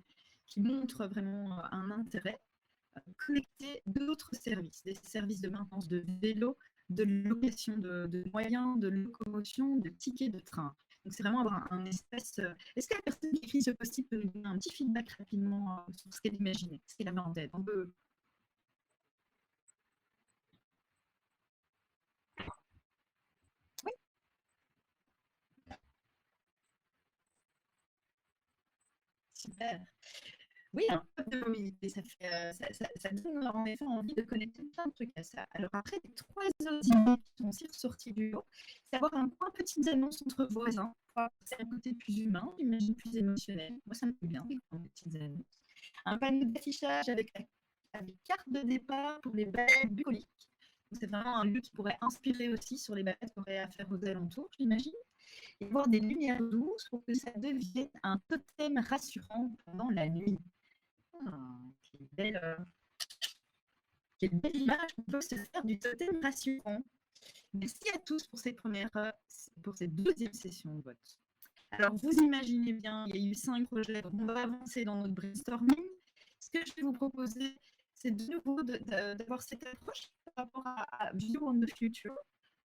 montre vraiment un intérêt. Connecter d'autres services, des services de maintenance de vélo, de location de moyens, de locomotion, de tickets de train. Donc c'est vraiment avoir un espace. Est-ce que la personne qui écrit ce post-it peut nous donner un petit feedback rapidement sur ce qu'elle imaginait, ce qu'elle avait en tête? On peut... Oui. Super. Oui, un hub de mobilité, ça donne en effet envie de connecter plein de trucs à ça. Alors après, les 3 autres idées qui sont aussi ressorties du lot, c'est avoir un point petites annonces entre voisins. C'est un côté plus humain, j'imagine plus émotionnel. Moi, ça me plaît bien, les petites annonces. Un panneau d'affichage avec carte de départ pour les balades bucoliques. C'est vraiment un lieu qui pourrait inspirer aussi sur les balades qu'on aurait à faire aux alentours, j'imagine. Et voir des lumières douces pour que ça devienne un totem rassurant pendant la nuit. Quelle belle image qu'on peut se faire du totem rassurant. Merci à tous pour pour cette deuxième session de vote. Alors, vous imaginez bien, il y a eu 5 projets, donc on va avancer dans notre brainstorming. Ce que je vais vous proposer, c'est de nouveau d'avoir cette approche par rapport à View on the Future,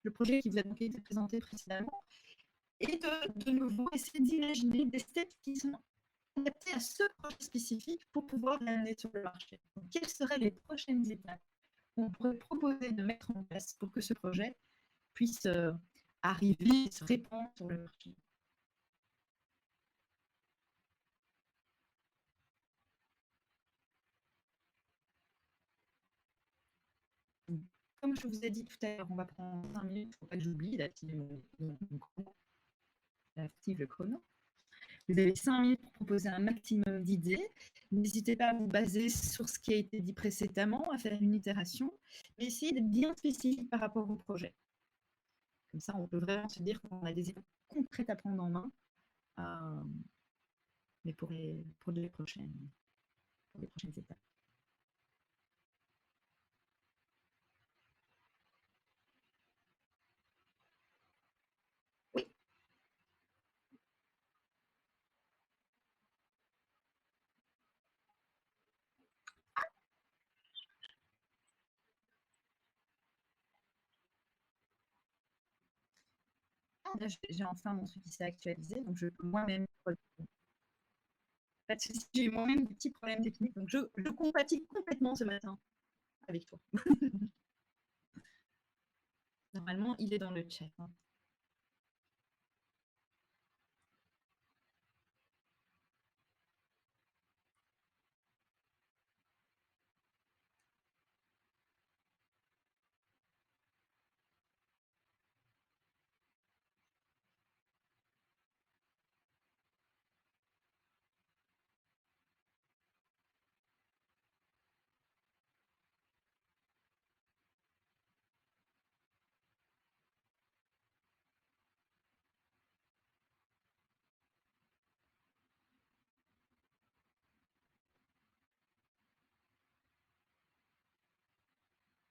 le projet qui vous a donc été présenté précédemment, et de nouveau essayer d'imaginer des steps qui sont adaptés à ce projet spécifique pour pouvoir l'amener sur le marché. Donc, quelles seraient les prochaines étapes qu'on pourrait proposer de mettre en place pour que ce projet puisse arriver et se répandre sur le marché? Comme je vous ai dit tout à l'heure, on va prendre 5 minutes, il ne faut pas que j'oublie d'activer mon chrono. J'active le chrono. Vous avez 5 minutes pour proposer un maximum d'idées. N'hésitez pas à vous baser sur ce qui a été dit précédemment, à faire une itération, mais essayez d'être bien spécifique par rapport au projet. Comme ça, on peut vraiment se dire qu'on a des étapes concrètes à prendre en main, mais pour les prochaines étapes. Oui. J'ai enfin mon truc qui s'est actualisé, donc je peux moi-même. Pas de souci, j'ai eu moi-même des petits problèmes techniques, donc je compatis complètement ce matin avec toi. Normalement, il est dans le chat. Hein.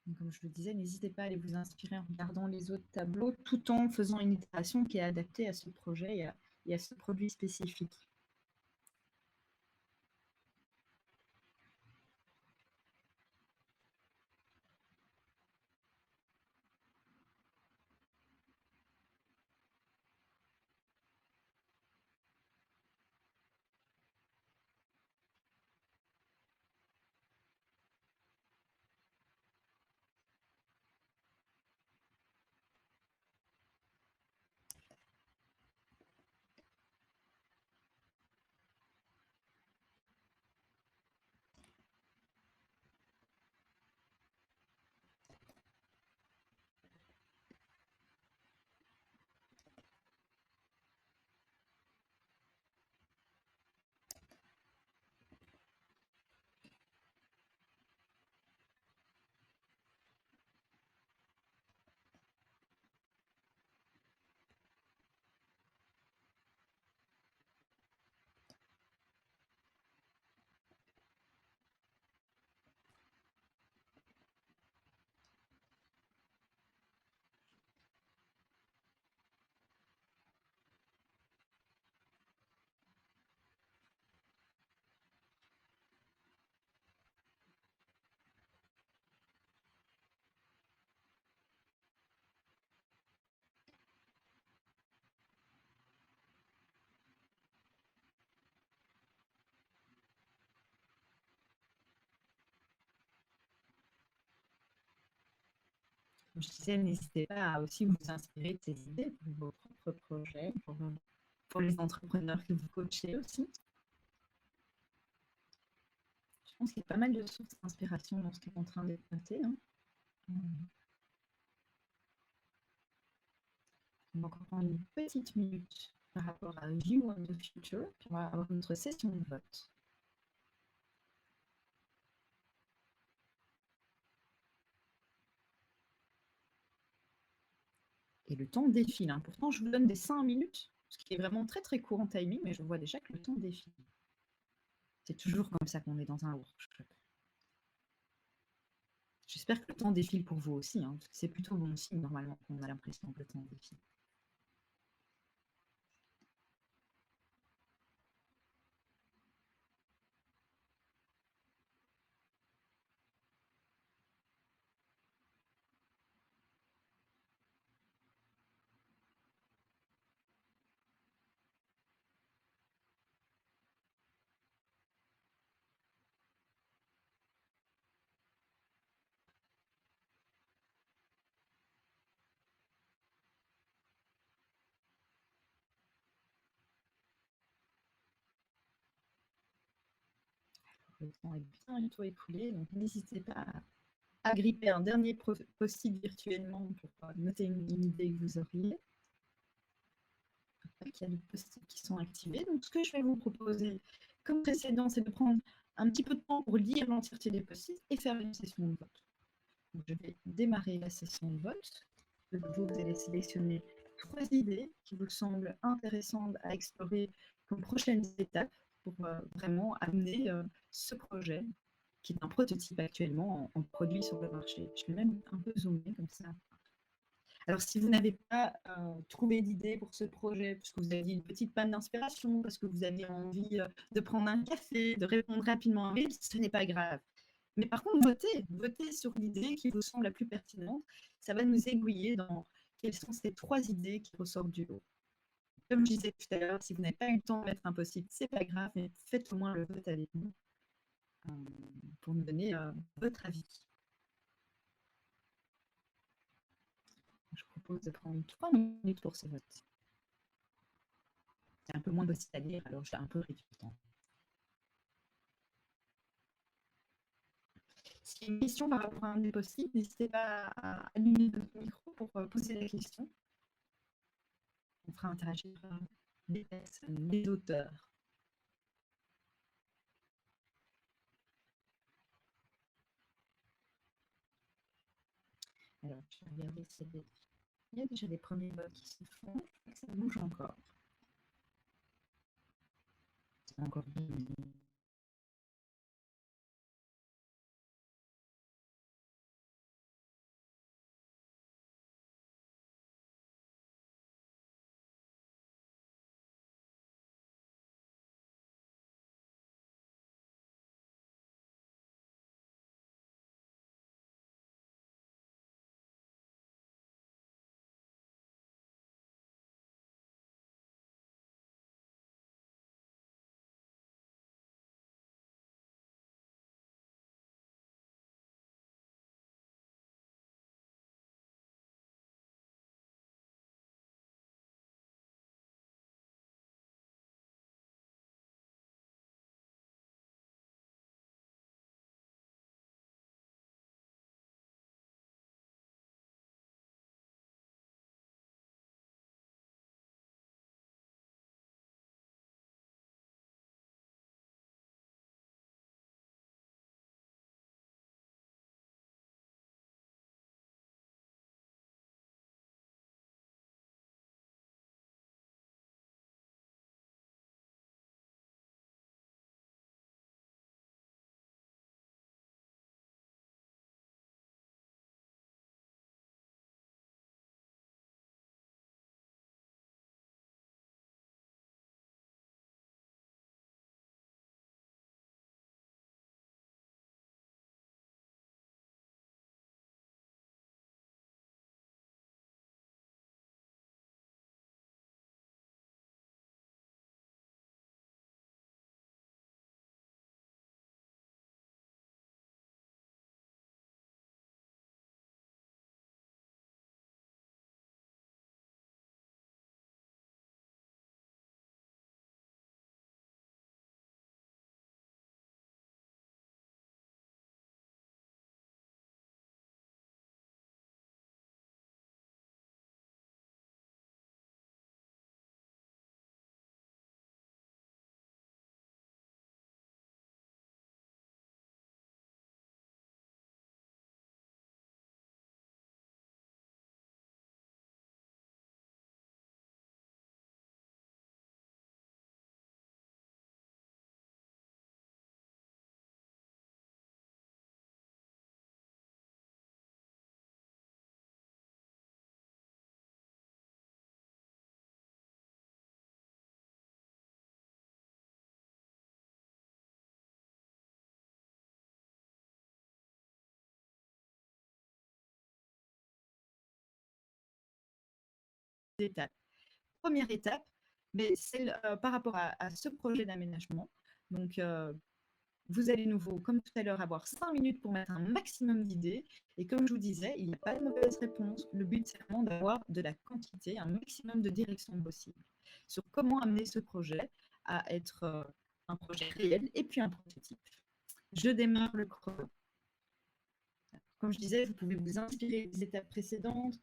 Donc, comme je le disais, n'hésitez pas à aller vous inspirer en regardant les autres tableaux, tout en faisant une itération qui est adaptée à ce projet et à ce produit spécifique. Comme je disais, n'hésitez pas à aussi vous inspirer de ces idées pour vos propres projets, pour les entrepreneurs que vous coachez aussi. Je pense qu'il y a pas mal de sources d'inspiration dans ce qui est en train d'être noté. Hein. On va encore prendre une petite minute par rapport à View on the Future, puis on va avoir notre session de vote. Et le temps défile. Hein. Pourtant, je vous donne des 5 minutes, ce qui est vraiment très très court en timing, mais je vois déjà que le temps défile. C'est toujours comme ça qu'on est dans un workshop. J'espère que le temps défile pour vous aussi, hein, parce que c'est plutôt bon signe normalement qu'on a l'impression que le temps défile. Le temps est bientôt écoulé, donc n'hésitez pas à gripper un dernier post-it virtuellement pour noter une idée que vous auriez. Il y a des post-it qui sont activés. Donc, ce que je vais vous proposer, comme précédent, c'est de prendre un petit peu de temps pour lire l'entièreté des post-it et faire une session de vote. Donc, je vais démarrer la session de vote. Vous allez sélectionner 3 idées qui vous semblent intéressantes à explorer comme prochaines étapes pour vraiment amener ce projet, qui est un prototype actuellement en produit sur le marché. Je vais même un peu zoomer comme ça. Alors, si vous n'avez pas trouvé d'idée pour ce projet, parce que vous aviez une petite panne d'inspiration, parce que vous aviez envie de prendre un café, de répondre rapidement à un mail, ce n'est pas grave. Mais par contre, votez sur l'idée qui vous semble la plus pertinente. Ça va nous aiguiller dans quelles sont ces 3 idées qui ressortent du lot. Comme je disais tout à l'heure, si vous n'avez pas eu le temps de mettre impossible, c'est pas grave, mais faites au moins le vote avec nous pour nous donner votre avis. Je propose de prendre 3 minutes pour ce vote. C'est un peu moins possible à lire, alors j'ai un peu réduit le temps. S'il y a une question par rapport à un des possibles, n'hésitez pas à allumer votre micro pour poser la question. On fera interagir les personnes, les auteurs. Alors, je vais regarder s'il y a déjà des premiers votes qui se font. Je crois que ça bouge encore. C'est encore bien. Étapes. Première étape, mais celle par rapport à ce projet d'aménagement. Donc, vous allez nouveau, comme tout à l'heure, avoir 5 minutes pour mettre un maximum d'idées. Et comme je vous disais, il n'y a pas de mauvaise réponse. Le but, c'est vraiment d'avoir de la quantité, un maximum de directions possibles sur comment amener ce projet à être un projet réel et puis un prototype. Je démarre le chrono. Comme je disais, vous pouvez vous inspirer des étapes précédentes,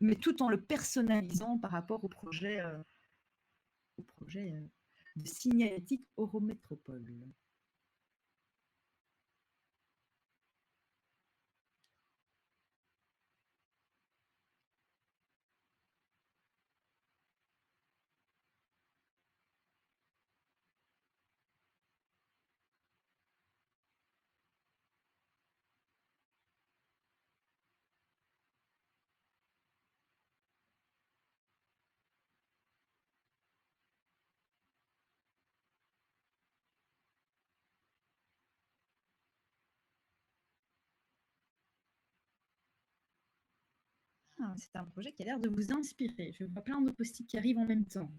mais tout en le personnalisant par rapport au projet de signalétique Eurométropole. Ah, c'est un projet qui a l'air de vous inspirer. Je vois plein de post-it qui arrivent en même temps.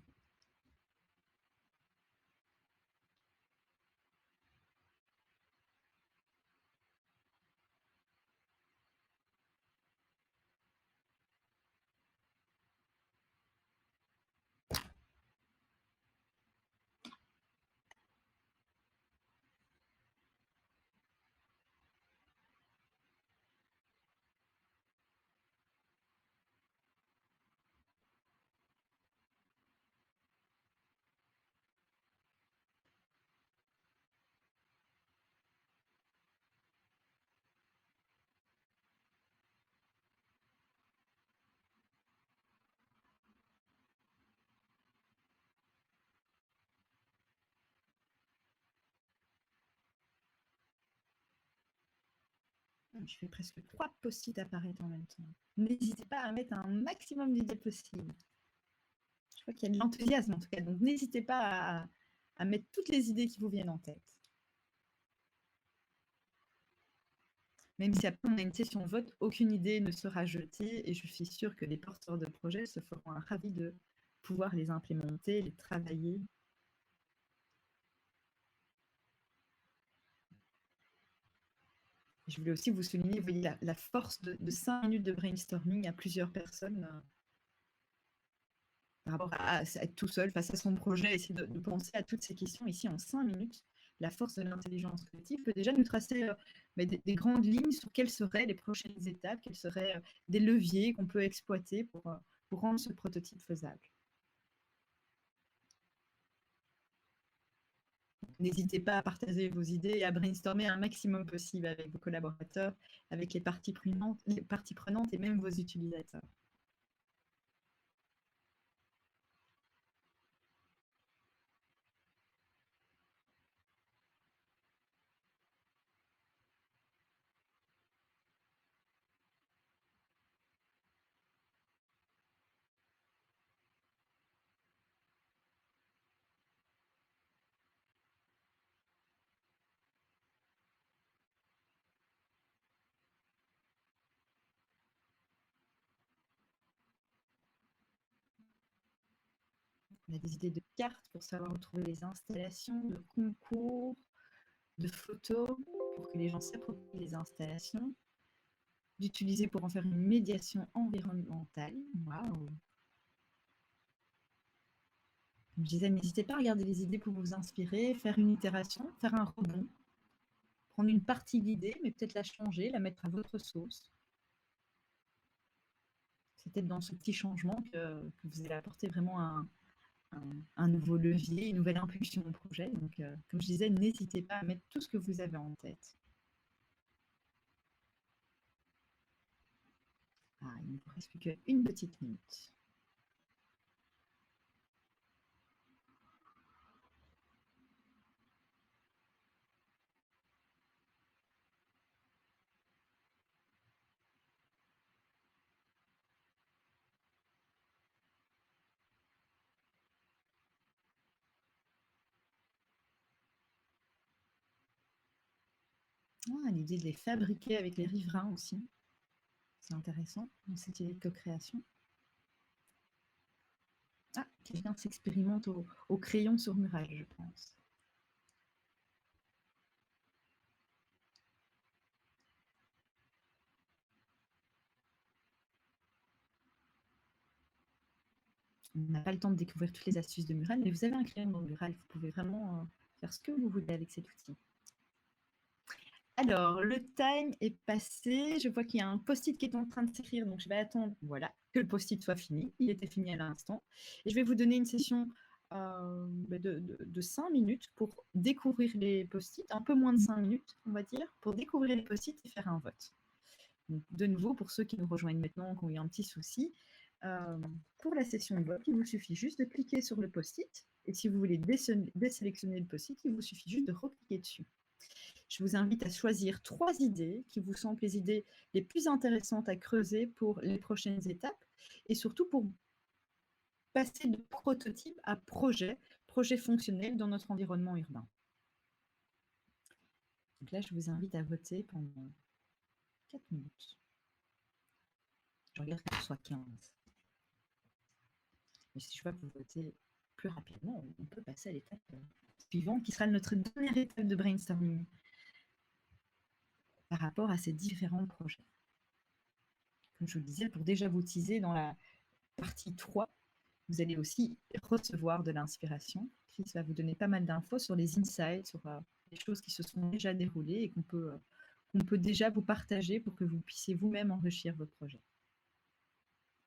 Je fais presque 3 post-it apparaître en même temps. N'hésitez pas à mettre un maximum d'idées possibles. Je vois qu'il y a de l'enthousiasme en tout cas, donc n'hésitez pas à mettre toutes les idées qui vous viennent en tête. Même si après on a une session vote, aucune idée ne sera jetée et je suis sûre que les porteurs de projets se feront ravis de pouvoir les implémenter, les travailler. Je voulais aussi vous souligner, vous voyez, la force de 5 minutes de brainstorming à plusieurs personnes par rapport à être tout seul face à son projet, essayer de penser à toutes ces questions ici en 5 minutes. La force de l'intelligence collective peut déjà nous tracer des grandes lignes sur quelles seraient les prochaines étapes, quels seraient des leviers qu'on peut exploiter pour rendre ce prototype faisable. N'hésitez pas à partager vos idées et à brainstormer un maximum possible avec vos collaborateurs, avec les parties prenantes et même vos utilisateurs. On a des idées de cartes pour savoir retrouver les installations, de concours, de photos pour que les gens s'approprient les installations, d'utiliser pour en faire une médiation environnementale. Waouh! Comme je disais, n'hésitez pas à regarder les idées pour vous inspirer, faire une itération, faire un rebond, prendre une partie d'idée, mais peut-être la changer, la mettre à votre sauce. C'est peut-être dans ce petit changement que vous allez apporter vraiment un nouveau levier, une nouvelle impulsion au projet. Donc, comme je disais, n'hésitez pas à mettre tout ce que vous avez en tête. Ah, il ne vous reste plus qu'une petite minute. Ah, l'idée de les fabriquer avec les riverains aussi. C'est intéressant, dans cette idée de co-création. Ah, quelqu'un s'expérimente au crayon sur muraille, je pense. On n'a pas le temps de découvrir toutes les astuces de mural, mais vous avez un crayon dans mural, vous pouvez vraiment faire ce que vous voulez avec cet outil. Alors, le time est passé. Je vois qu'il y a un post-it qui est en train de s'écrire, donc je vais attendre que le post-it soit fini. Il était fini à l'instant. Et je vais vous donner une session de 5 minutes pour découvrir les post-it, un peu moins de 5 minutes, on va dire, pour découvrir les post-it et faire un vote. Donc, de nouveau, pour ceux qui nous rejoignent maintenant, qui ont eu un petit souci, pour la session de vote, il vous suffit juste de cliquer sur le post-it. Et si vous voulez désélectionner le post-it, il vous suffit juste de recliquer dessus. Je vous invite à choisir 3 idées qui vous semblent les idées les plus intéressantes à creuser pour les prochaines étapes et surtout pour passer de prototype à projet fonctionnel dans notre environnement urbain. Donc là, je vous invite à voter pendant 4 minutes. Je regarde que ce soit 15. Mais si je vois que vous votez plus rapidement, on peut passer à l'étape suivante, qui sera notre dernière étape de brainstorming par rapport à ces différents projets. Comme je vous le disais, pour déjà vous teaser dans la partie 3, vous allez aussi recevoir de l'inspiration. Chris va vous donner pas mal d'infos sur les insights, sur les choses qui se sont déjà déroulées et qu'on peut déjà vous partager pour que vous puissiez vous-même enrichir votre projet.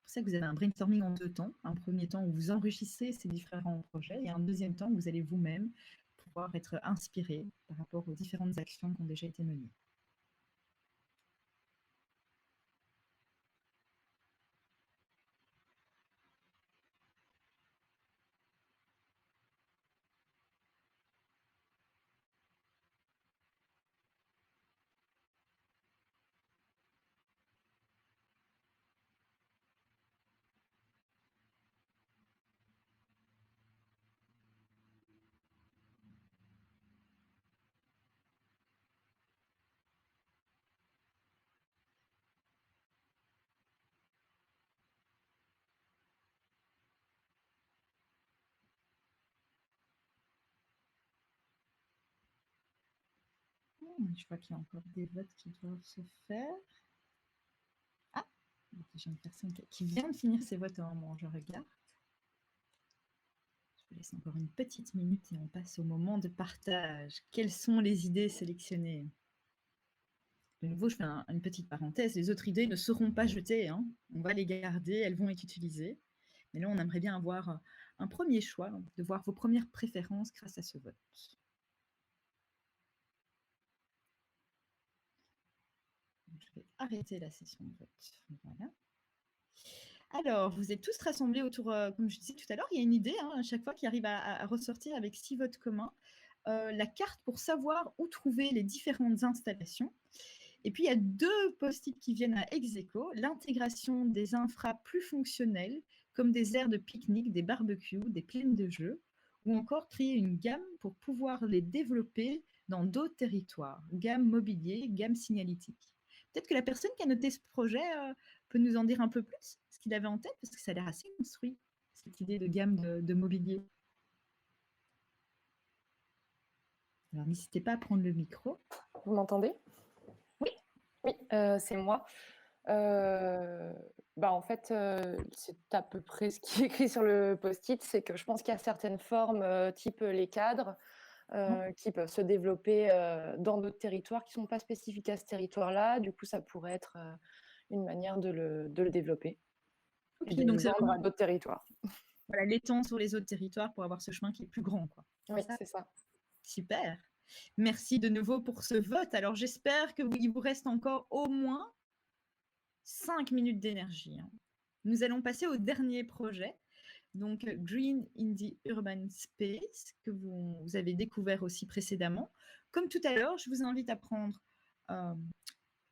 C'est pour ça que vous avez un brainstorming en 2 temps. Un premier temps où vous enrichissez ces différents projets et un deuxième temps où vous allez vous-même pouvoir être inspiré par rapport aux différentes actions qui ont déjà été menées. Je vois qu'il y a encore des votes qui doivent se faire. Ah, j'ai une personne qui vient de finir ses votes au moment où je regarde. Je vous laisse encore une petite minute et on passe au moment de partage. Quelles sont les idées sélectionnées? De nouveau, je fais une petite parenthèse. Les autres idées ne seront pas jetées, hein. On va les garder, elles vont être utilisées. Mais là, on aimerait bien avoir un premier choix, de voir vos premières préférences grâce à ce vote. Je vais arrêter la session de vote. Voilà. Alors, vous êtes tous rassemblés autour, comme je disais tout à l'heure, il y a une idée, hein, à chaque fois qui arrive à ressortir avec 6 votes communs, la carte pour savoir où trouver les différentes installations. Et puis, il y a 2 post-it qui viennent à ex aequo, l'intégration des infras plus fonctionnels, comme des aires de pique-nique, des barbecues, des plaines de jeux, ou encore créer une gamme pour pouvoir les développer dans d'autres territoires, gamme mobilier, gamme signalétique. Peut-être que la personne qui a noté ce projet peut nous en dire un peu plus, ce qu'il avait en tête, parce que ça a l'air assez construit, cette idée de gamme de mobilier. Alors, n'hésitez pas à prendre le micro. Vous m'entendez? Oui. Oui, c'est moi. En fait, c'est à peu près ce qui est écrit sur le post-it, c'est que je pense qu'il y a certaines formes, type les cadres, qui peuvent se développer dans d'autres territoires qui ne sont pas spécifiques à ce territoire-là. Du coup, ça pourrait être une manière de le développer. Okay, et de donc le vendre à d'autres territoires. Voilà, l'étendre sur les autres territoires pour avoir ce chemin qui est plus grand, quoi. Oui, c'est ça. Super. Merci de nouveau pour ce vote. Alors, j'espère qu'il vous reste encore au moins 5 minutes d'énergie. Hein. Nous allons passer au dernier projet. Donc, Green in the Urban Space, que vous avez découvert aussi précédemment. Comme tout à l'heure, je vous invite à prendre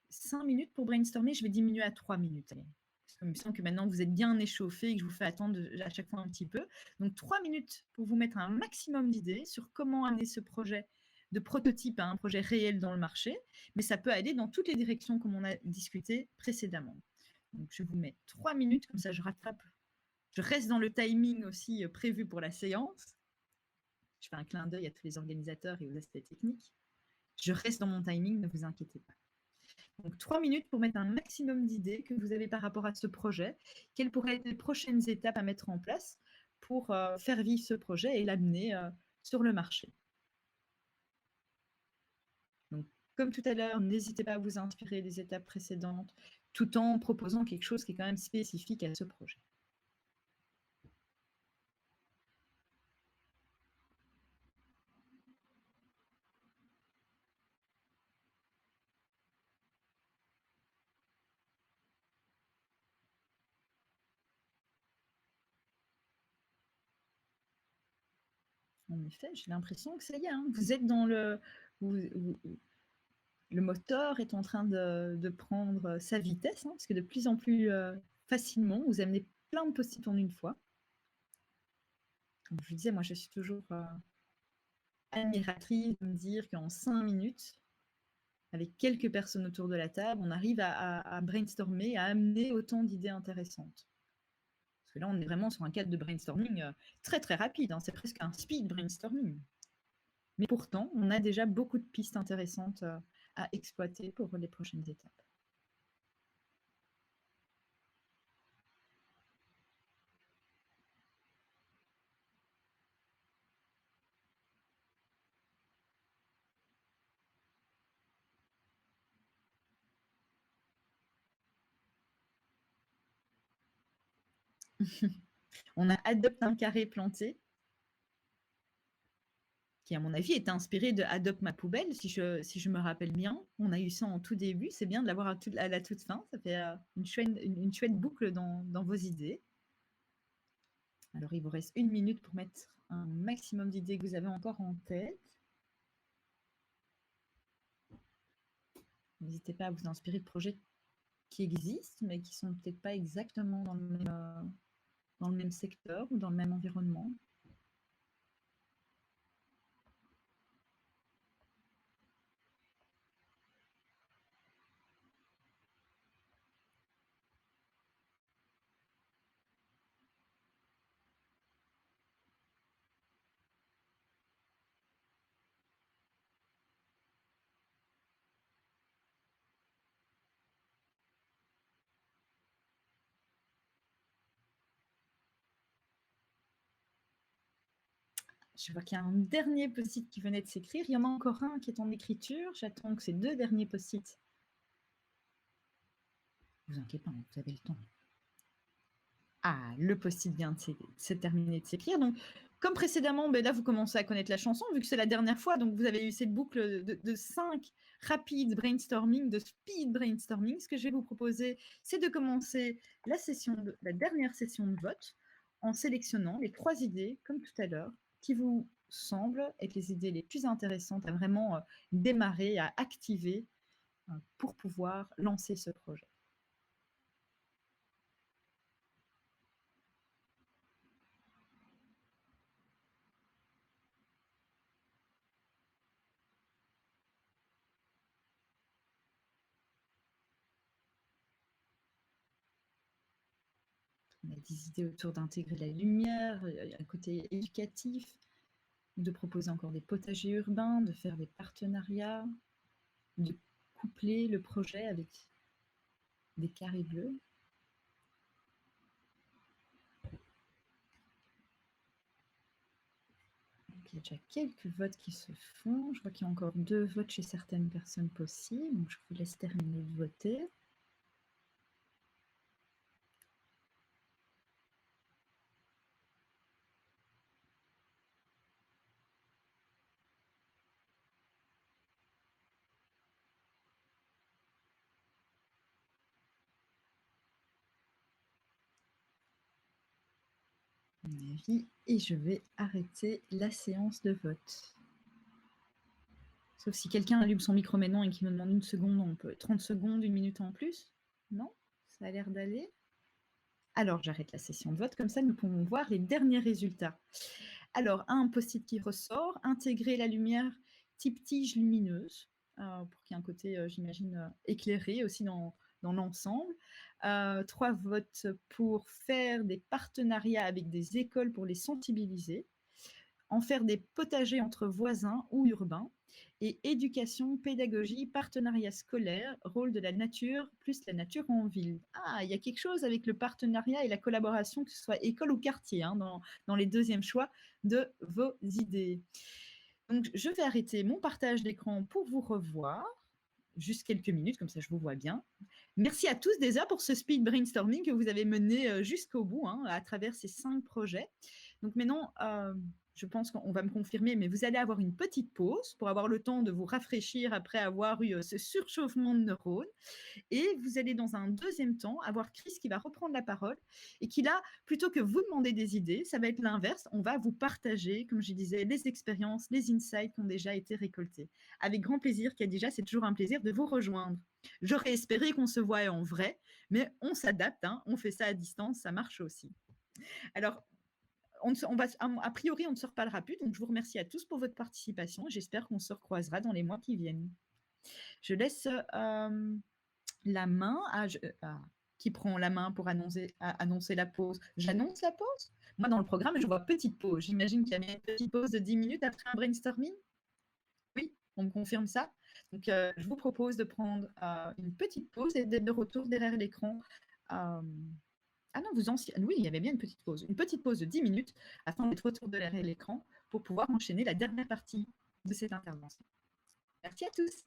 5 minutes pour brainstormer. Je vais diminuer à 3 minutes. Allez. Parce que il me semble que maintenant, vous êtes bien échauffé et que je vous fais attendre à chaque fois un petit peu. Donc, 3 minutes pour vous mettre un maximum d'idées sur comment amener ce projet de prototype à un projet réel dans le marché. Mais ça peut aller dans toutes les directions comme on a discuté précédemment. Donc, je vous mets 3 minutes, comme ça je rattrape. Je reste dans le timing aussi prévu pour la séance. Je fais un clin d'œil à tous les organisateurs et aux aspects techniques. Je reste dans mon timing, ne vous inquiétez pas. Donc, 3 minutes pour mettre un maximum d'idées que vous avez par rapport à ce projet. Quelles pourraient être les prochaines étapes à mettre en place pour faire vivre ce projet et l'amener sur le marché. Donc, comme tout à l'heure, n'hésitez pas à vous inspirer des étapes précédentes, tout en proposant quelque chose qui est quand même spécifique à ce projet. En effet, j'ai l'impression que ça y est, hein, vous êtes dans le moteur est en train de prendre sa vitesse, hein, parce que de plus en plus facilement, vous amenez plein de post-it en une fois. Comme je vous disais, moi je suis toujours admiratrice de me dire qu'en 5 minutes, avec quelques personnes autour de la table, on arrive à brainstormer, à amener autant d'idées intéressantes. Parce que là, on est vraiment sur un cadre de brainstorming très très rapide, hein, c'est presque un speed brainstorming. Mais pourtant, on a déjà beaucoup de pistes intéressantes à exploiter pour les prochaines étapes. On a Adopte un carré planté, qui à mon avis est inspiré de Adopte ma poubelle, si je me rappelle bien. On a eu ça en tout début, c'est bien de l'avoir à la toute fin, ça fait une chouette boucle dans vos idées. Alors il vous reste 1 minute pour mettre un maximum d'idées que vous avez encore en tête. N'hésitez pas à vous inspirer de projets qui existent, mais qui ne sont peut-être pas exactement dans le même secteur ou dans le même environnement. Je vois qu'il y a un dernier post-it qui venait de s'écrire. Il y en a encore un qui est en écriture. J'attends que ces 2 derniers post-it. Ne vous inquiétez pas, vous avez le temps. Ah, le post-it vient de se terminer de s'écrire. Donc, comme précédemment, ben là, vous commencez à connaître la chanson, vu que c'est la dernière fois. Donc, vous avez eu cette boucle de 5 rapides brainstorming, de speed brainstorming. Ce que je vais vous proposer, c'est de commencer la dernière session de vote en sélectionnant les 3 idées, comme tout à l'heure, qui vous semblent être les idées les plus intéressantes à vraiment démarrer, à activer pour pouvoir lancer ce projet. On a des idées autour d'intégrer la lumière, un côté éducatif, de proposer encore des potagers urbains, de faire des partenariats, de coupler le projet avec des carrés bleus. Donc, il y a déjà quelques votes qui se font. Je vois qu'il y a encore 2 votes chez certaines personnes possibles. Donc, je vous laisse terminer de voter. À mon avis, et je vais arrêter la séance de vote. Sauf si quelqu'un allume son micro maintenant et qui me demande 1 seconde, on peut 30 secondes, 1 minute en plus. Non, ça a l'air d'aller. Alors, j'arrête la session de vote, comme ça nous pouvons voir les derniers résultats. Alors, un post-it qui ressort, intégrer la lumière type tige lumineuse, pour qu'il y ait un côté, j'imagine, éclairé aussi dans l'ensemble. 3 votes pour faire des partenariats avec des écoles pour les sensibiliser, en faire des potagers entre voisins ou urbains, et éducation, pédagogie, partenariat scolaire, rôle de la nature, plus la nature en ville. Ah, il y a quelque chose avec le partenariat et la collaboration, que ce soit école ou quartier, hein, dans les 2e choix de vos idées. Donc, je vais arrêter mon partage d'écran pour vous revoir. Juste quelques minutes, comme ça je vous vois bien. Merci à tous déjà pour ce speed brainstorming que vous avez mené jusqu'au bout, hein, à travers ces 5 projets. Donc maintenant, je pense qu'on va me confirmer, mais vous allez avoir une petite pause pour avoir le temps de vous rafraîchir après avoir eu ce surchauffement de neurones. Et vous allez dans un 2e temps avoir Chris qui va reprendre la parole et qui là, plutôt que vous demander des idées, ça va être l'inverse. On va vous partager, comme je disais, les expériences, les insights qui ont déjà été récoltés. Avec grand plaisir, Khadija, c'est toujours un plaisir de vous rejoindre. J'aurais espéré qu'on se voie en vrai, mais on s'adapte, hein, on fait ça à distance, ça marche aussi. Alors, a priori, on ne se reparlera plus, donc je vous remercie à tous pour votre participation et j'espère qu'on se recroisera dans les mois qui viennent. Je laisse la main qui prend la main pour annoncer la pause. J'annonce la pause? Moi, dans le programme, je vois petite pause. J'imagine qu'il y a bien une petite pause de 10 minutes après un brainstorming? Oui, on me confirme ça. Donc, je vous propose de prendre une petite pause et d'être de retour derrière l'écran. Ah non, oui, il y avait bien une petite pause. Une petite pause de 10 minutes afin d'être retour derrière l'écran pour pouvoir enchaîner la dernière partie de cette intervention. Merci à tous.